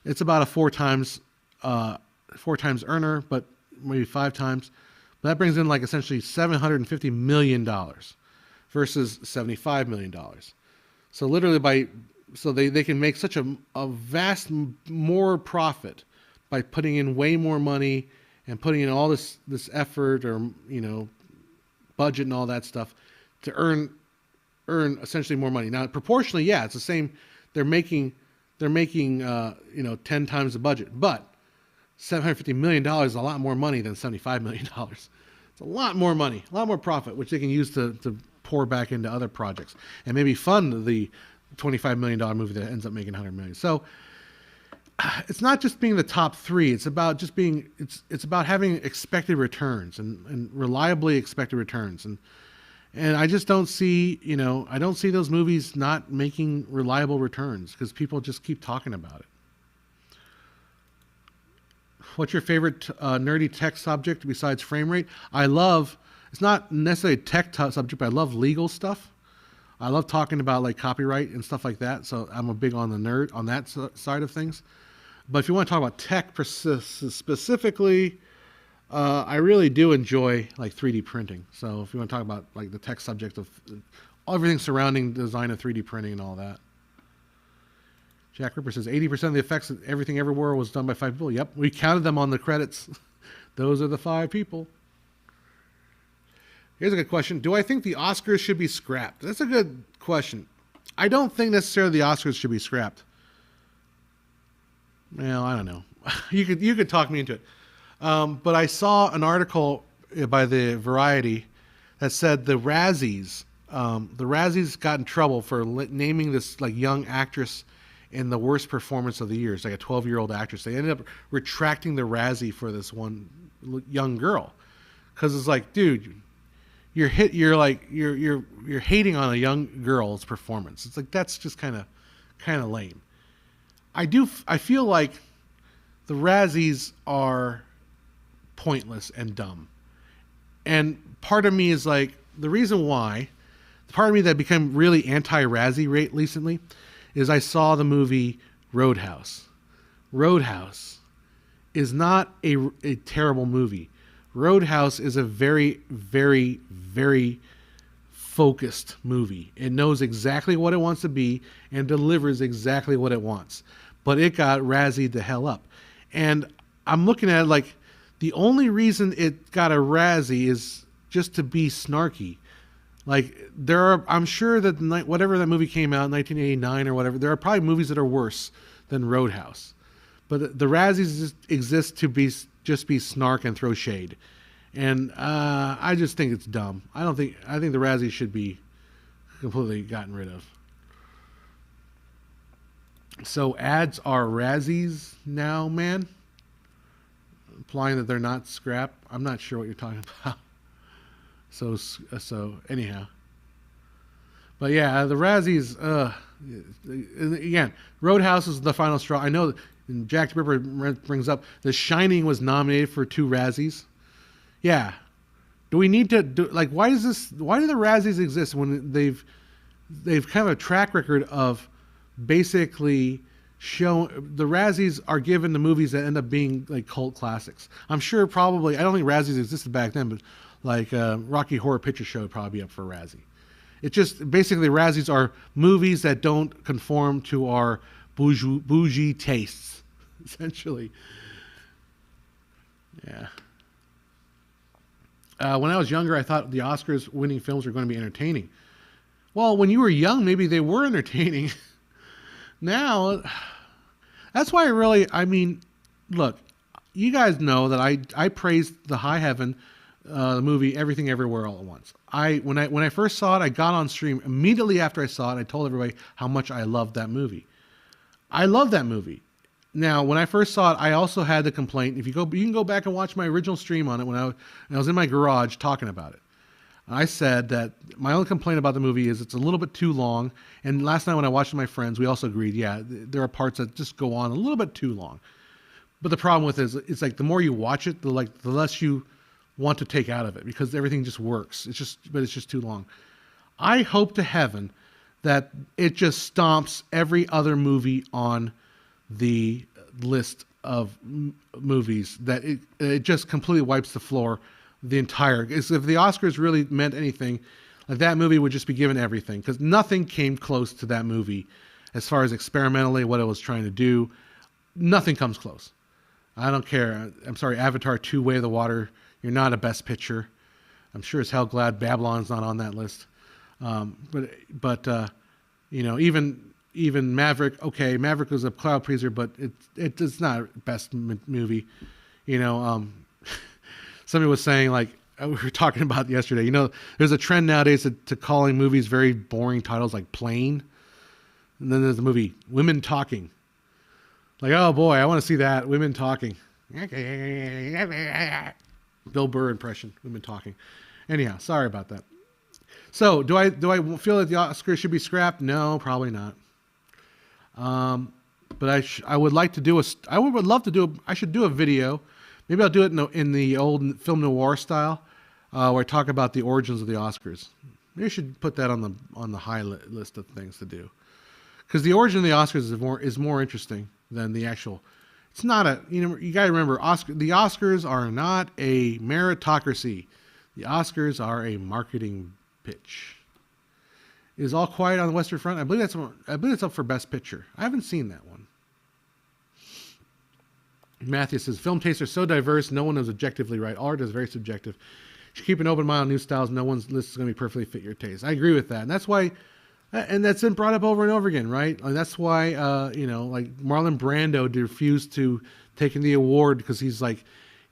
It's about a 4 times earner, but maybe 5 times. But that brings in like essentially $750 million versus $75 million. So literally they can make such a vast more profit by putting in way more money and putting in all this effort or, budget and all that stuff to earn essentially more money. Now, proportionally, yeah, it's the same. They're making 10 times the budget, but $750 million is a lot more money than $75 million. It's a lot more money, a lot more profit, which they can use to pour back into other projects and maybe fund the $25 million movie that ends up making $100 million. So it's not just being the top 3. It's about just being, it's about having expected returns and reliably expected returns. And I just don't see, I don't see those movies not making reliable returns because people just keep talking about it. What's your favorite nerdy tech subject besides frame rate? It's not necessarily a tech subject, but I love legal stuff. I love talking about like copyright and stuff like that. So I'm a big on the nerd on that side of things. But if you want to talk about tech specifically, I really do enjoy like 3D printing. So if you want to talk about like the tech subject of everything surrounding design of 3D printing and all that. Jack Ripper says 80% of the effects of Everything Everywhere was done by 5 people. Yep, we counted them on the credits. Those are the 5 people. Here's a good question. Do I think the Oscars should be scrapped? That's a good question. I don't think necessarily the Oscars should be scrapped. Well, I don't know. You could talk me into it. But I saw an article by the Variety that said the Razzies got in trouble for naming this like young actress in the worst performance of the year. It's like a 12-year-old actress. They ended up retracting the Razzie for this one young girl because it's like, dude, you're hating on a young girl's performance. It's like that's just kind of lame. I feel like the Razzies are pointless and dumb. And part of me is like, the reason why, the part of me that became really anti-Razzie recently is I saw the movie Roadhouse. Roadhouse is not a terrible movie. Roadhouse is a very, very, very focused movie. It knows exactly what it wants to be and delivers exactly what it wants. But it got Razzied the hell up. And I'm looking at it like the only reason it got a Razzie is just to be snarky. Like I'm sure that whatever that movie came out in 1989 or whatever, there are probably movies that are worse than Roadhouse. But the Razzies just exist to just be snark and throw shade. And I just think it's dumb. I think the Razzies should be completely gotten rid of. So ads are Razzies now, man? Implying that they're not scrap? I'm not sure what you're talking about. So anyhow. But yeah, the Razzies, again, Roadhouse is the final straw. I know that Jack the Ripper brings up The Shining was nominated for 2 Razzies. Yeah. Do we need to do, like, why do the Razzies exist when they've kind of a track record of basically the Razzies are given to movies that end up being like cult classics. I'm sure probably, I don't think Razzies existed back then, but like Rocky Horror Picture Show would probably be up for Razzie. It's just basically Razzies are movies that don't conform to our bougie tastes, essentially. Yeah. When I was younger, I thought the Oscars winning films were going to be entertaining. Well, when you were young, maybe they were entertaining. Now, that's why look, you guys know that I praised The High Heaven, the movie Everything Everywhere All at Once. When I first saw it, I got on stream immediately after I saw it. I told everybody how much I loved that movie. I love that movie. Now, when I first saw it, I also had the complaint. You can go back and watch my original stream on it when I was in my garage talking about it. I said that my only complaint about the movie is it's a little bit too long. And last night when I watched with my friends, we also agreed, yeah, there are parts that just go on a little bit too long. But the problem with it is it's like the more you watch it, the less you want to take out of it because everything just works. But it's just too long. I hope to heaven that it just stomps every other movie on the list of movies, that it just completely wipes the floor. The entire, if the Oscars really meant anything, like that movie would just be given everything because nothing came close to that movie as far as experimentally what it was trying to do. Nothing comes close. I don't care. I'm sorry, Avatar 2: Way of the Water, you're not a best picture. I'm sure as hell glad Babylon's not on that list. But even Maverick, okay, Maverick was a crowd pleaser, but it's not a best movie. Somebody was saying, like, we were talking about yesterday, there's a trend nowadays to calling movies very boring titles like Plane. And then there's the movie Women Talking. Like, oh boy, I want to see that. Women Talking. Bill Burr impression, Women Talking. Anyhow, sorry about that. So, do I feel that the Oscars should be scrapped? No, probably not. But I would like to do I should do a video. Maybe I'll do it in the old film noir style, where I talk about the origins of the Oscars. Maybe I should put that on the high list of things to do, because the origin of the Oscars is more interesting than the actual. It's not you got to remember, the Oscars are not a meritocracy. The Oscars are a marketing pitch. Is All Quiet on the Western Front? I believe it's up for Best Picture. I haven't seen that one. Matthew says, film tastes are so diverse, no one is objectively right. Art is very subjective. You should keep an open mind on new styles. No one's list is going to be perfectly fit your taste. I agree with that. And that's why, and that's been brought up over and over again, right? And that's why, like Marlon Brando refused to take in the award because he's like,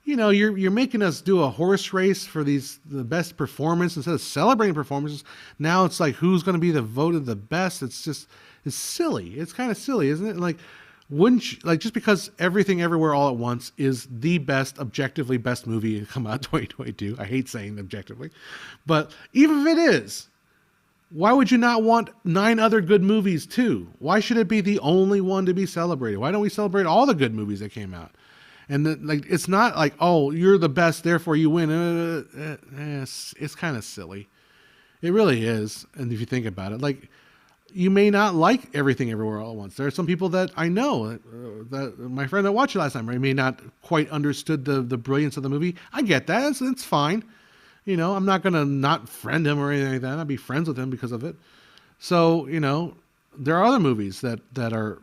you're making us do a horse race for the best performance instead of celebrating performances. Now it's like, who's going to be voted the best? It's silly. It's kind of silly, isn't it? Like, wouldn't you, like, just because Everything Everywhere All at Once is the objectively best movie to come out in 2022. I hate saying objectively, but even if it is, why would you not want 9 other good movies too? Why should it be the only one to be celebrated? Why don't we celebrate all the good movies that came out? And it's not like, oh, you're the best, therefore you win. It's kind of silly. It really is. And if you think about it, like, you may not like Everything Everywhere All at Once. There are some people that I know, that my friend that watched it last time, may not quite understood the brilliance of the movie. I get that. It's fine. I'm not going to not friend him or anything like that. I'd be friends with him because of it. So, there are other movies that are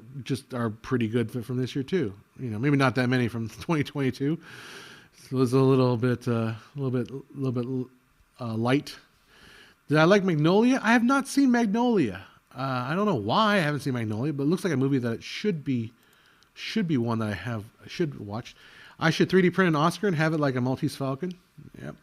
pretty good from this year too. Maybe not that many from 2022. It was a little bit light. Did I like Magnolia? I have not seen Magnolia. I don't know why I haven't seen Magnolia, but it looks like a movie that should be one that I should watch. I should 3D print an Oscar and have it like a Maltese Falcon. Yep.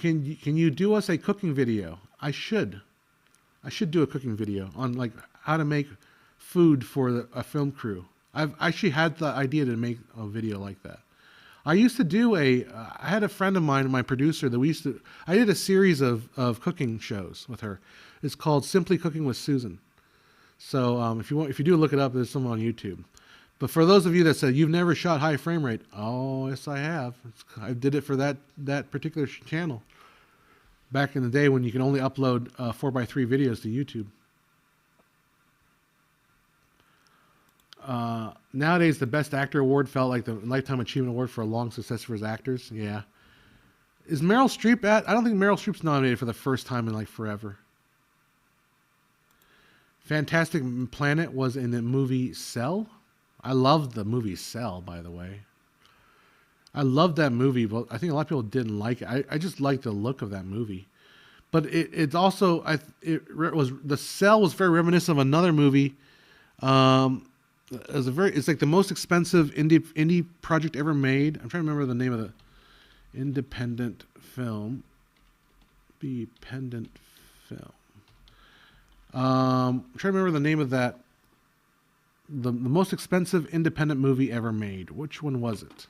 Can you do us a cooking video? I should do a cooking video on like how to make food for a film crew. I've actually had the idea to make a video like that. I used to do I had a friend of mine, my producer, that I did a series of cooking shows with her. It's called Simply Cooking with Susan. So if you do look it up, there's some on YouTube. But for those of you that said you've never shot high frame rate, oh yes I have. I did it for that particular channel back in the day when you can only upload 4x3 videos to YouTube. Nowadays, the Best Actor award felt like the Lifetime Achievement Award for a long success for his actors. Yeah. Is Meryl Streep I don't think Meryl Streep's nominated for the first time in like forever. Fantastic Planet was in the movie Cell. I loved the movie Cell, by the way. I loved that movie, but I think a lot of people didn't like it. I just liked the look of that movie. But it's also, the Cell was very reminiscent of another movie. It's like the most expensive indie project ever made. I'm trying to remember the name of the independent film. Dependent film. I'm trying to remember the name of that. The most expensive independent movie ever made. Which one was it?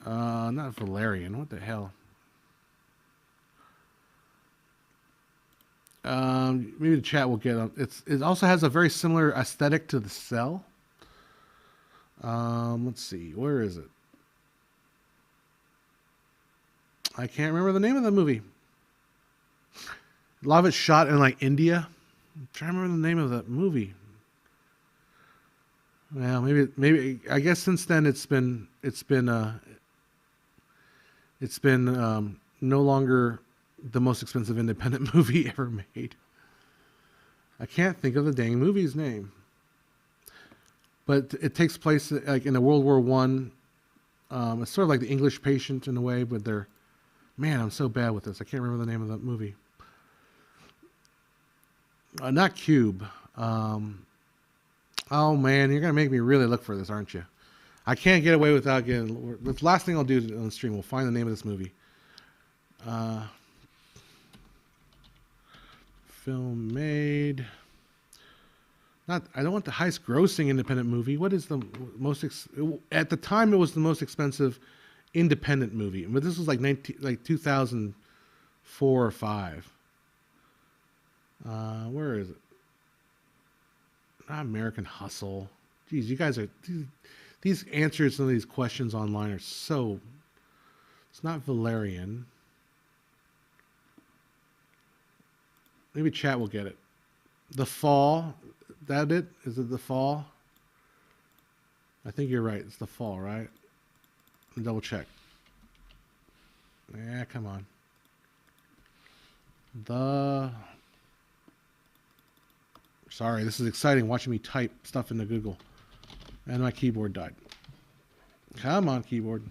Not Valerian. What the hell? Maybe the chat will get on. It also has a very similar aesthetic to The Cell. Let's see. Where is it? I can't remember the name of the movie. A lot of it's shot in like India. I'm trying to remember the name of that movie. Well, maybe I guess since then it's been no longer the most expensive independent movie ever made. I can't think of the dang movie's name, but it takes place like in a World War One. It's sort of like The English Patient in a way, but man, I'm so bad with this. I can't remember the name of that movie. Not Cube. Oh man, you're gonna make me really look for this, aren't you? I can't get away without getting. The last thing I'll do on the stream, we'll find the name of this movie. Film made. I don't want the highest grossing independent movie. What is the most? At the time, it was the most expensive independent movie, but this was like 2004 or 5. Where is it? Not American Hustle. Geez, you guys are these answers to these questions online are so. It's not Valerian. Maybe chat will get it. The Fall. That it? Is it The Fall? I think you're right. It's The Fall, right? Double check. Yeah, come on. Sorry, this is exciting watching me type stuff into Google. And my keyboard died. Come on, keyboard.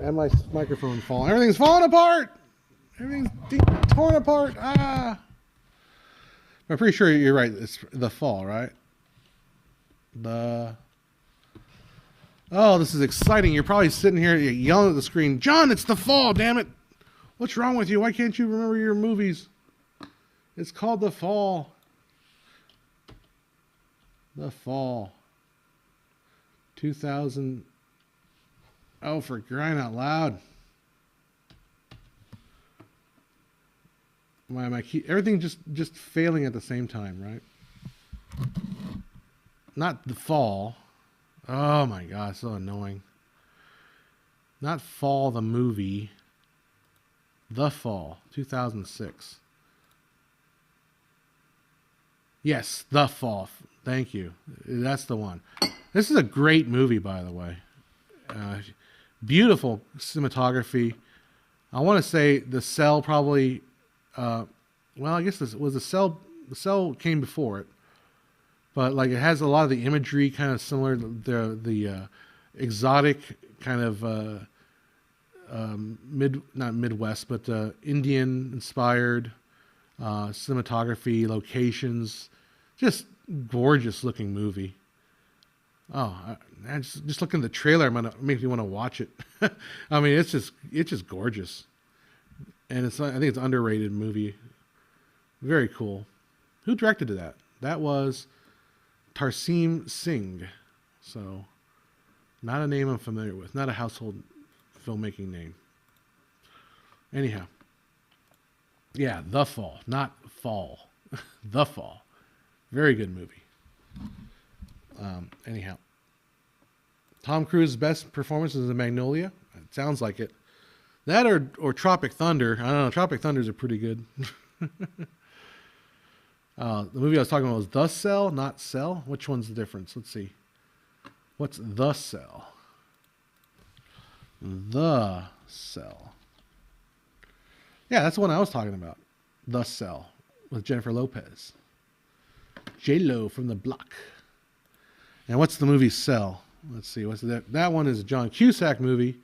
And my microphone falling. Everything's falling apart! Everything's torn apart. Ah! I'm pretty sure you're right. It's The Fall, right? Oh, this is exciting. You're probably sitting here yelling at the screen. John, it's The Fall, damn it. What's wrong with you? Why can't you remember your movies? It's called The Fall. The Fall. 2000. Oh, for crying out loud. Everything just failing at the same time, right? Not The Fall. Oh my God, so annoying. Not Fall the movie. The Fall, 2006. Yes, The Fall. Thank you. That's the one. This is a great movie, by the way. Beautiful cinematography. I want to say The Cell probably. Well, I guess this was The Cell. The Cell came before it, but like it has a lot of the imagery kind of similar. The exotic kind of not Midwest, but Indian inspired cinematography, locations, just gorgeous looking movie. Oh, just looking at the trailer, makes me want to watch it. I mean, it's just gorgeous, and I think it's an underrated movie. Very cool. Who directed that? That was Tarsim Singh. So, not a name I'm familiar with. Not a household filmmaking name. Anyhow. Yeah, The Fall. Not Fall. The Fall. Very good movie. Anyhow. Tom Cruise's best performance is in Magnolia. It sounds like it. That or Tropic Thunder. I don't know. Tropic Thunders are pretty good. The movie I was talking about was The Cell, not Cell. Which one's the difference? Let's see. What's The Cell? The Cell. Yeah, that's the one I was talking about. The Cell with Jennifer Lopez. J-Lo from the block. And what's the movie Cell? Let's see. What's that? That one is a John Cusack movie.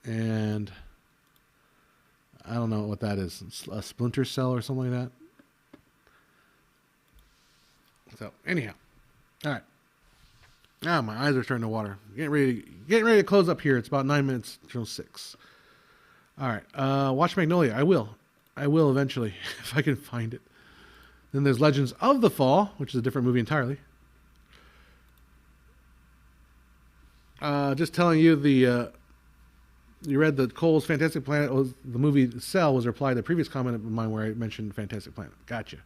And I don't know what that is. A Splinter Cell or something like that. So, anyhow. All right. Ah, my eyes are starting to water. Getting ready to close up here. It's about 9 minutes till 6. All right. Watch Magnolia. I will eventually if I can find it. Then there's Legends of the Fall, which is a different movie entirely. Just telling you you read that Cole's Fantastic Planet was the movie Cell was a reply to a previous comment of mine where I mentioned Fantastic Planet. Gotcha.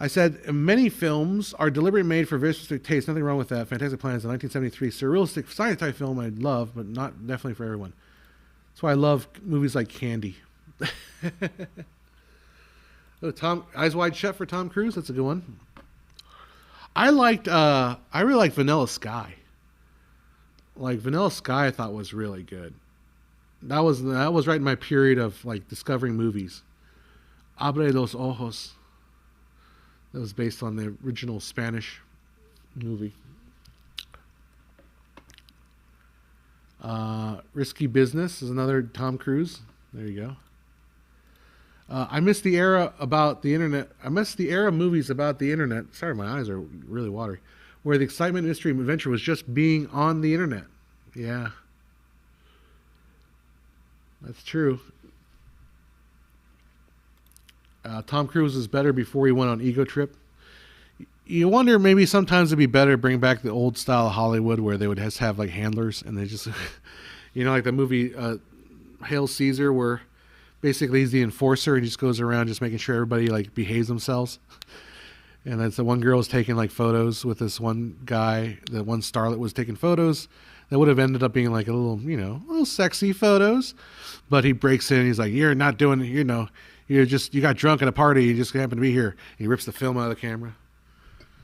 I said many films are deliberately made for very specific taste. Nothing wrong with that. Fantastic Planet is a 1973 surrealistic science-type film I love, but not definitely for everyone. That's why I love movies like Candy. Eyes Wide Shut for Tom Cruise. That's a good one. I really liked Vanilla Sky. Like Vanilla Sky, I thought was really good. That was right in my period of like discovering movies. Abre los ojos. That was based on the original Spanish movie. Risky Business is another Tom Cruise. There you go. I miss the era about the internet. I miss the era of movies about the internet. Sorry, my eyes are really watery. Where the excitement, mystery, and adventure was just being on the internet. Yeah. That's true. Tom Cruise is better before he went on Ego Trip. You wonder maybe sometimes it'd be better to bring back the old style of Hollywood where they would just have like handlers and they just, like the movie Hail Caesar where basically he's the enforcer and he just goes around just making sure everybody like behaves themselves. And that's the one girl was taking like photos with this one guy. The one starlet was taking photos that would have ended up being like a little sexy photos. But he breaks in and he's like, you're not doing, you got drunk at a party. You just happened to be here. And he rips the film out of the camera.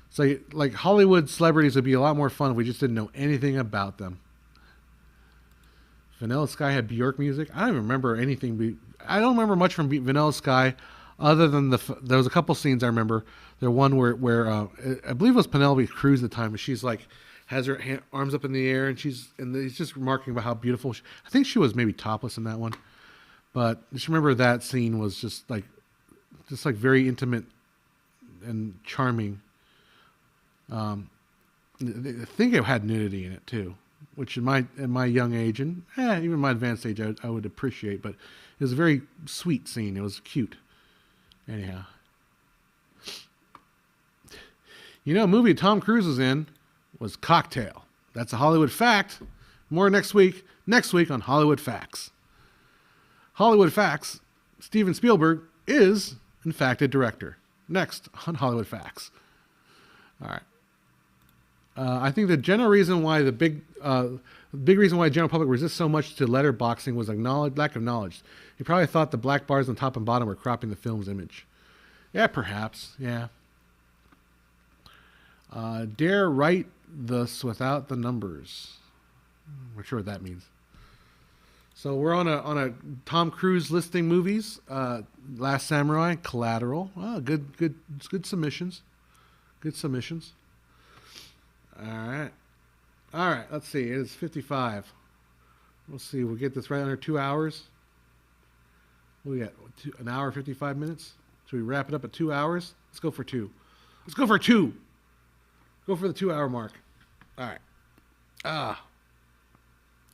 So like Hollywood celebrities would be a lot more fun if we just didn't know anything about them. Vanilla Sky had Bjork music. I don't even remember anything. I don't remember much from Vanilla Sky other than there was a couple scenes I remember. There one where I believe it was Penelope Cruz at the time, and she's like has her arms up in the air, and he's just remarking about how beautiful. I think she was maybe topless in that one, but just remember that scene was just like very intimate and charming. I think it had nudity in it too, which in my young age and even my advanced age I would appreciate, but it was a very sweet scene. It was cute. Anyhow. A movie Tom Cruise was in was Cocktail. That's a Hollywood fact. More next week. Next week on Hollywood Facts. Hollywood Facts. Steven Spielberg is, in fact, a director. Next on Hollywood Facts. All right. I think the general reason why the big reason why the general public resists so much to letterboxing was lack of knowledge. He probably thought the black bars on top and bottom were cropping the film's image. Yeah, perhaps. Yeah. Dare write this without the numbers. I'm not sure what that means. So we're on a Tom Cruise listing movies. Last Samurai, Collateral. Oh, good submissions. Good submissions. All right. Let's see. It is 55. We'll see. We'll get this right under 2 hours. We got an hour 55 minutes. Should we wrap it up at 2 hours? Let's go for 2. Let's go for 2. Go for the 2 hour mark. All right. All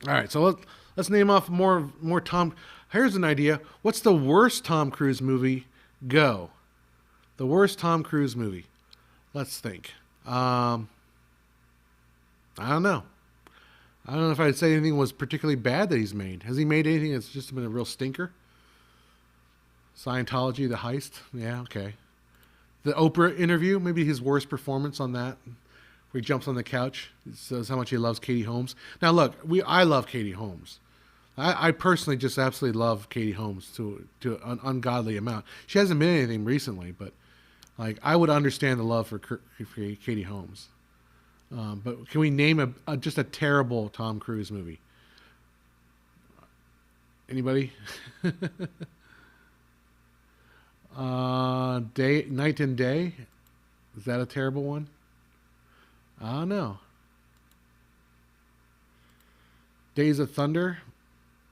right. So let's name off more Tom. Here's an idea. What's the worst Tom Cruise movie? Go. The worst Tom Cruise movie. Let's think. I don't know. I don't know if I'd say anything was particularly bad that he's made. Has he made anything that's just been a real stinker? Scientology, The Heist. Yeah, okay. The Oprah interview, maybe his worst performance on that, where he jumps on the couch, says how much he loves Katie Holmes. Now, look, I love Katie Holmes. I personally just absolutely love Katie Holmes to an ungodly amount. She hasn't been anything recently, but like I would understand the love for Katie Holmes. But can we name just a terrible Tom Cruise movie? Anybody? Night and Day. Is that a terrible one? I don't know. Days of Thunder.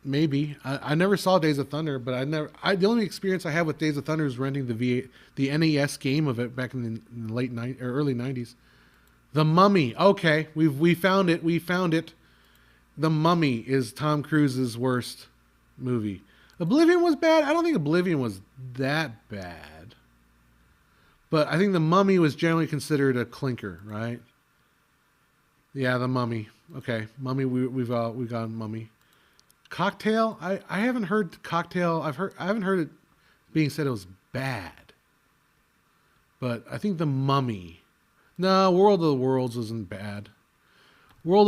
Maybe. I never saw Days of Thunder, but the only experience I have with Days of Thunder is renting the NES game of it back in the late early 90s. The Mummy. Okay, we found it. We found it. The Mummy is Tom Cruise's worst movie. Oblivion was bad. I don't think Oblivion was that bad. But I think The Mummy was generally considered a clinker, right? Yeah, The Mummy. Okay, Mummy. We've got Mummy. Cocktail. I haven't heard Cocktail. I haven't heard it being said it was bad. But I think The Mummy. No, World of the Worlds isn't bad. War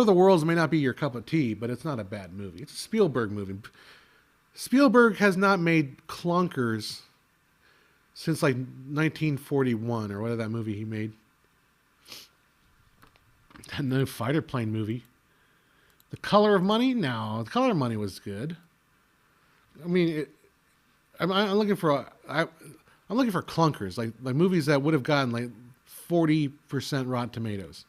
of the Worlds may not be your cup of tea, but it's not a bad movie. It's a Spielberg movie. Spielberg has not made clunkers since like 1941 or whatever that movie he made. That new fighter plane movie. The Color of Money? No, The Color of Money was good. I mean, I'm looking for clunkers, like movies that would have gotten like 40% Rotten Tomatoes.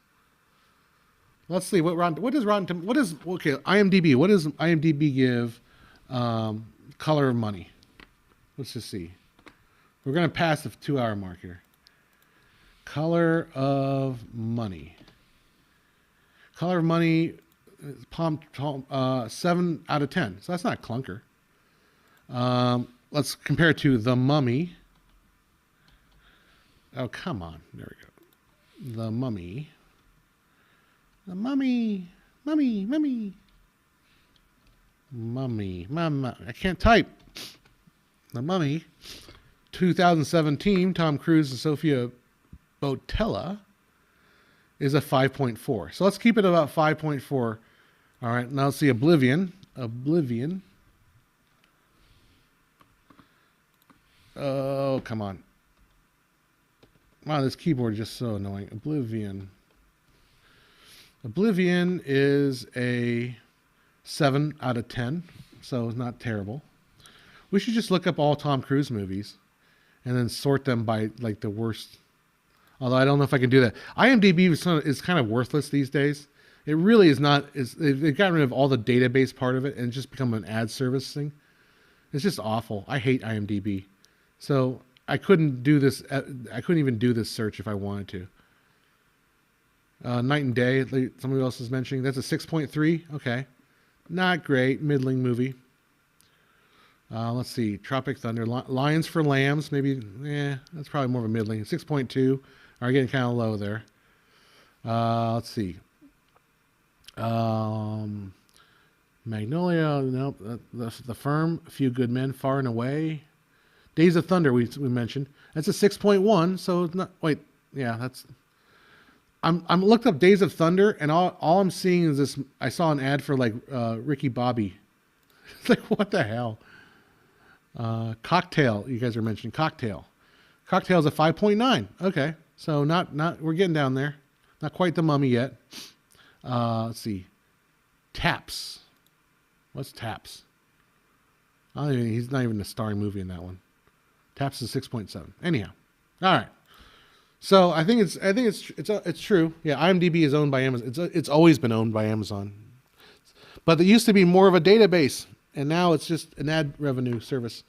Let's see IMDb. What does IMDb give Color of Money? Let's just see. We're going to pass the 2 hour mark here. Color of Money. Color of Money, 7 out of 10. So that's not clunker. Let's compare it to The Mummy. Oh, come on. There we go. The Mummy. The Mummy. Mama. I can't type. The Mummy. 2017, Tom Cruise and Sophia Botella is a 5.4. So let's keep it about 5.4. All right, now let's see Oblivion. Oh, come on. Wow, this keyboard is just so annoying. Oblivion is a 7 out of 10, so it's not terrible. We should just look up all Tom Cruise movies and then sort them by like the worst. Although I don't know if I can do that. IMDb is kind of worthless these days. It really is not. They've gotten rid of all the database part of it and just become an ad service thing. It's just awful. I hate IMDb. So I couldn't do this. I couldn't even do this search if I wanted to. Night and Day, somebody else is mentioning. That's a 6.3. Okay. Not great. Middling movie. Let's see. Tropic Thunder. Lions for Lambs. Maybe. That's probably more of a middling. 6.2. Are getting kind of low there. Let's see. Magnolia. Nope. The Firm. A Few Good Men. Far and Away. Days of Thunder we mentioned. That's a 6.1. So it's not. Wait. Yeah. That's. I'm looked up Days of Thunder, and all I'm seeing is this. I saw an ad for like Ricky Bobby. It's like, what the hell? Cocktail. You guys are mentioning Cocktail. Cocktail is a 5.9. Okay. So we're getting down there. Not quite The Mummy yet. Let's see. Taps. What's Taps? He's not even a starring movie in that one. Taps is 6.7. Anyhow, all right. So I think it's true. Yeah, IMDb is owned by Amazon. It's always been owned by Amazon, but it used to be more of a database, and now it's just an ad revenue service.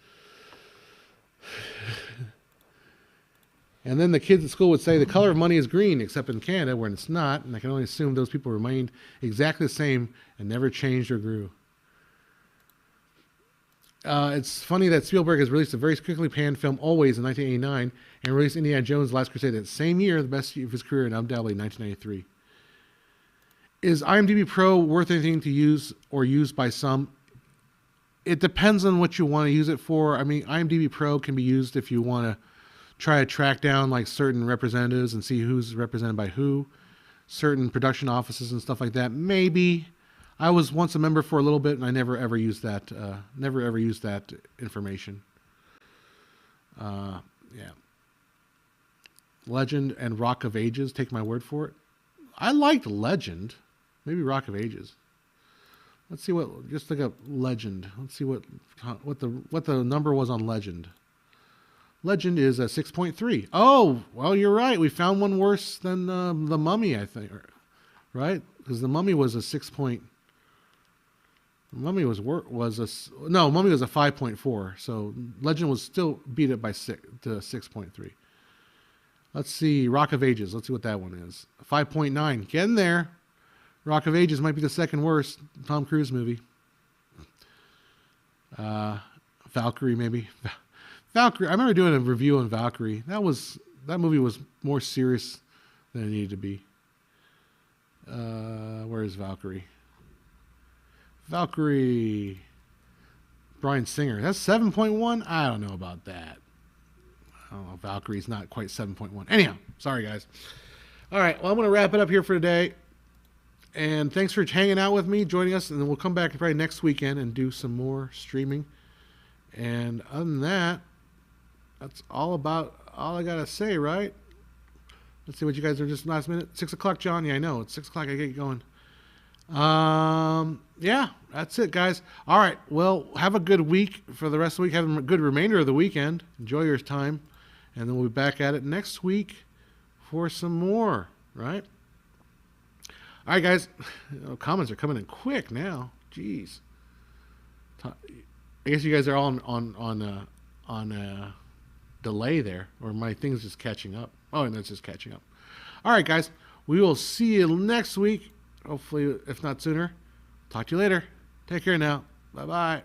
And then the kids at school would say the color of money is green, except in Canada where it's not, and I can only assume those people remained exactly the same and never changed or grew. It's funny that Spielberg has released a very quickly panned film, Always, in 1989, and released Indiana Jones: The Last Crusade that same year, the best year of his career, and undoubtedly 1993. Is IMDb Pro worth anything to use or used by some? It depends on what you want to use it for. I mean, IMDb Pro can be used if you want to try to track down like certain representatives and see who's represented by who, certain production offices and stuff like that. Maybe. I was once a member for a little bit, and I never ever used that. Never ever used that information. Yeah. Legend and Rock of Ages. Take my word for it. I liked Legend. Maybe Rock of Ages. Let's see what. Just look up Legend. Let's see what the number was on Legend. Legend is a 6.3. Oh, well, you're right. We found one worse than The Mummy, I think. Right? Because The Mummy was a 6. Mummy was a 5.4. So Legend was still beat it by 6.3. Let's see, Rock of Ages. Let's see what that one is. 5.9. Getting there. Rock of Ages might be the second worst Tom Cruise movie. Valkyrie, maybe. Valkyrie. I remember doing a review on Valkyrie. That movie was more serious than it needed to be. Where is Valkyrie? Valkyrie. Bryan Singer. That's 7.1? I don't know about that. I don't know. Valkyrie's not quite 7.1. Anyhow, sorry guys. All right. Well, I'm going to wrap it up here for today. And thanks for hanging out with me, joining us. And then we'll come back probably next weekend and do some more streaming. And other than that, that's all I got to say, right? Let's see what you guys are just last minute. 6 o'clock, John. Yeah, I know. It's 6 o'clock. I get going. Yeah, that's it, guys. All right. Well, have a good week for the rest of the week. Have a good remainder of the weekend. Enjoy your time. And then we'll be back at it next week for some more, right? All right, guys. Comments are coming in quick now. Jeez. I guess you guys are all on delay there, or my thing's just catching up. Oh, and that's just catching up. All right, guys. We will see you next week. Hopefully, if not sooner. Talk to you later. Take care now. Bye-bye.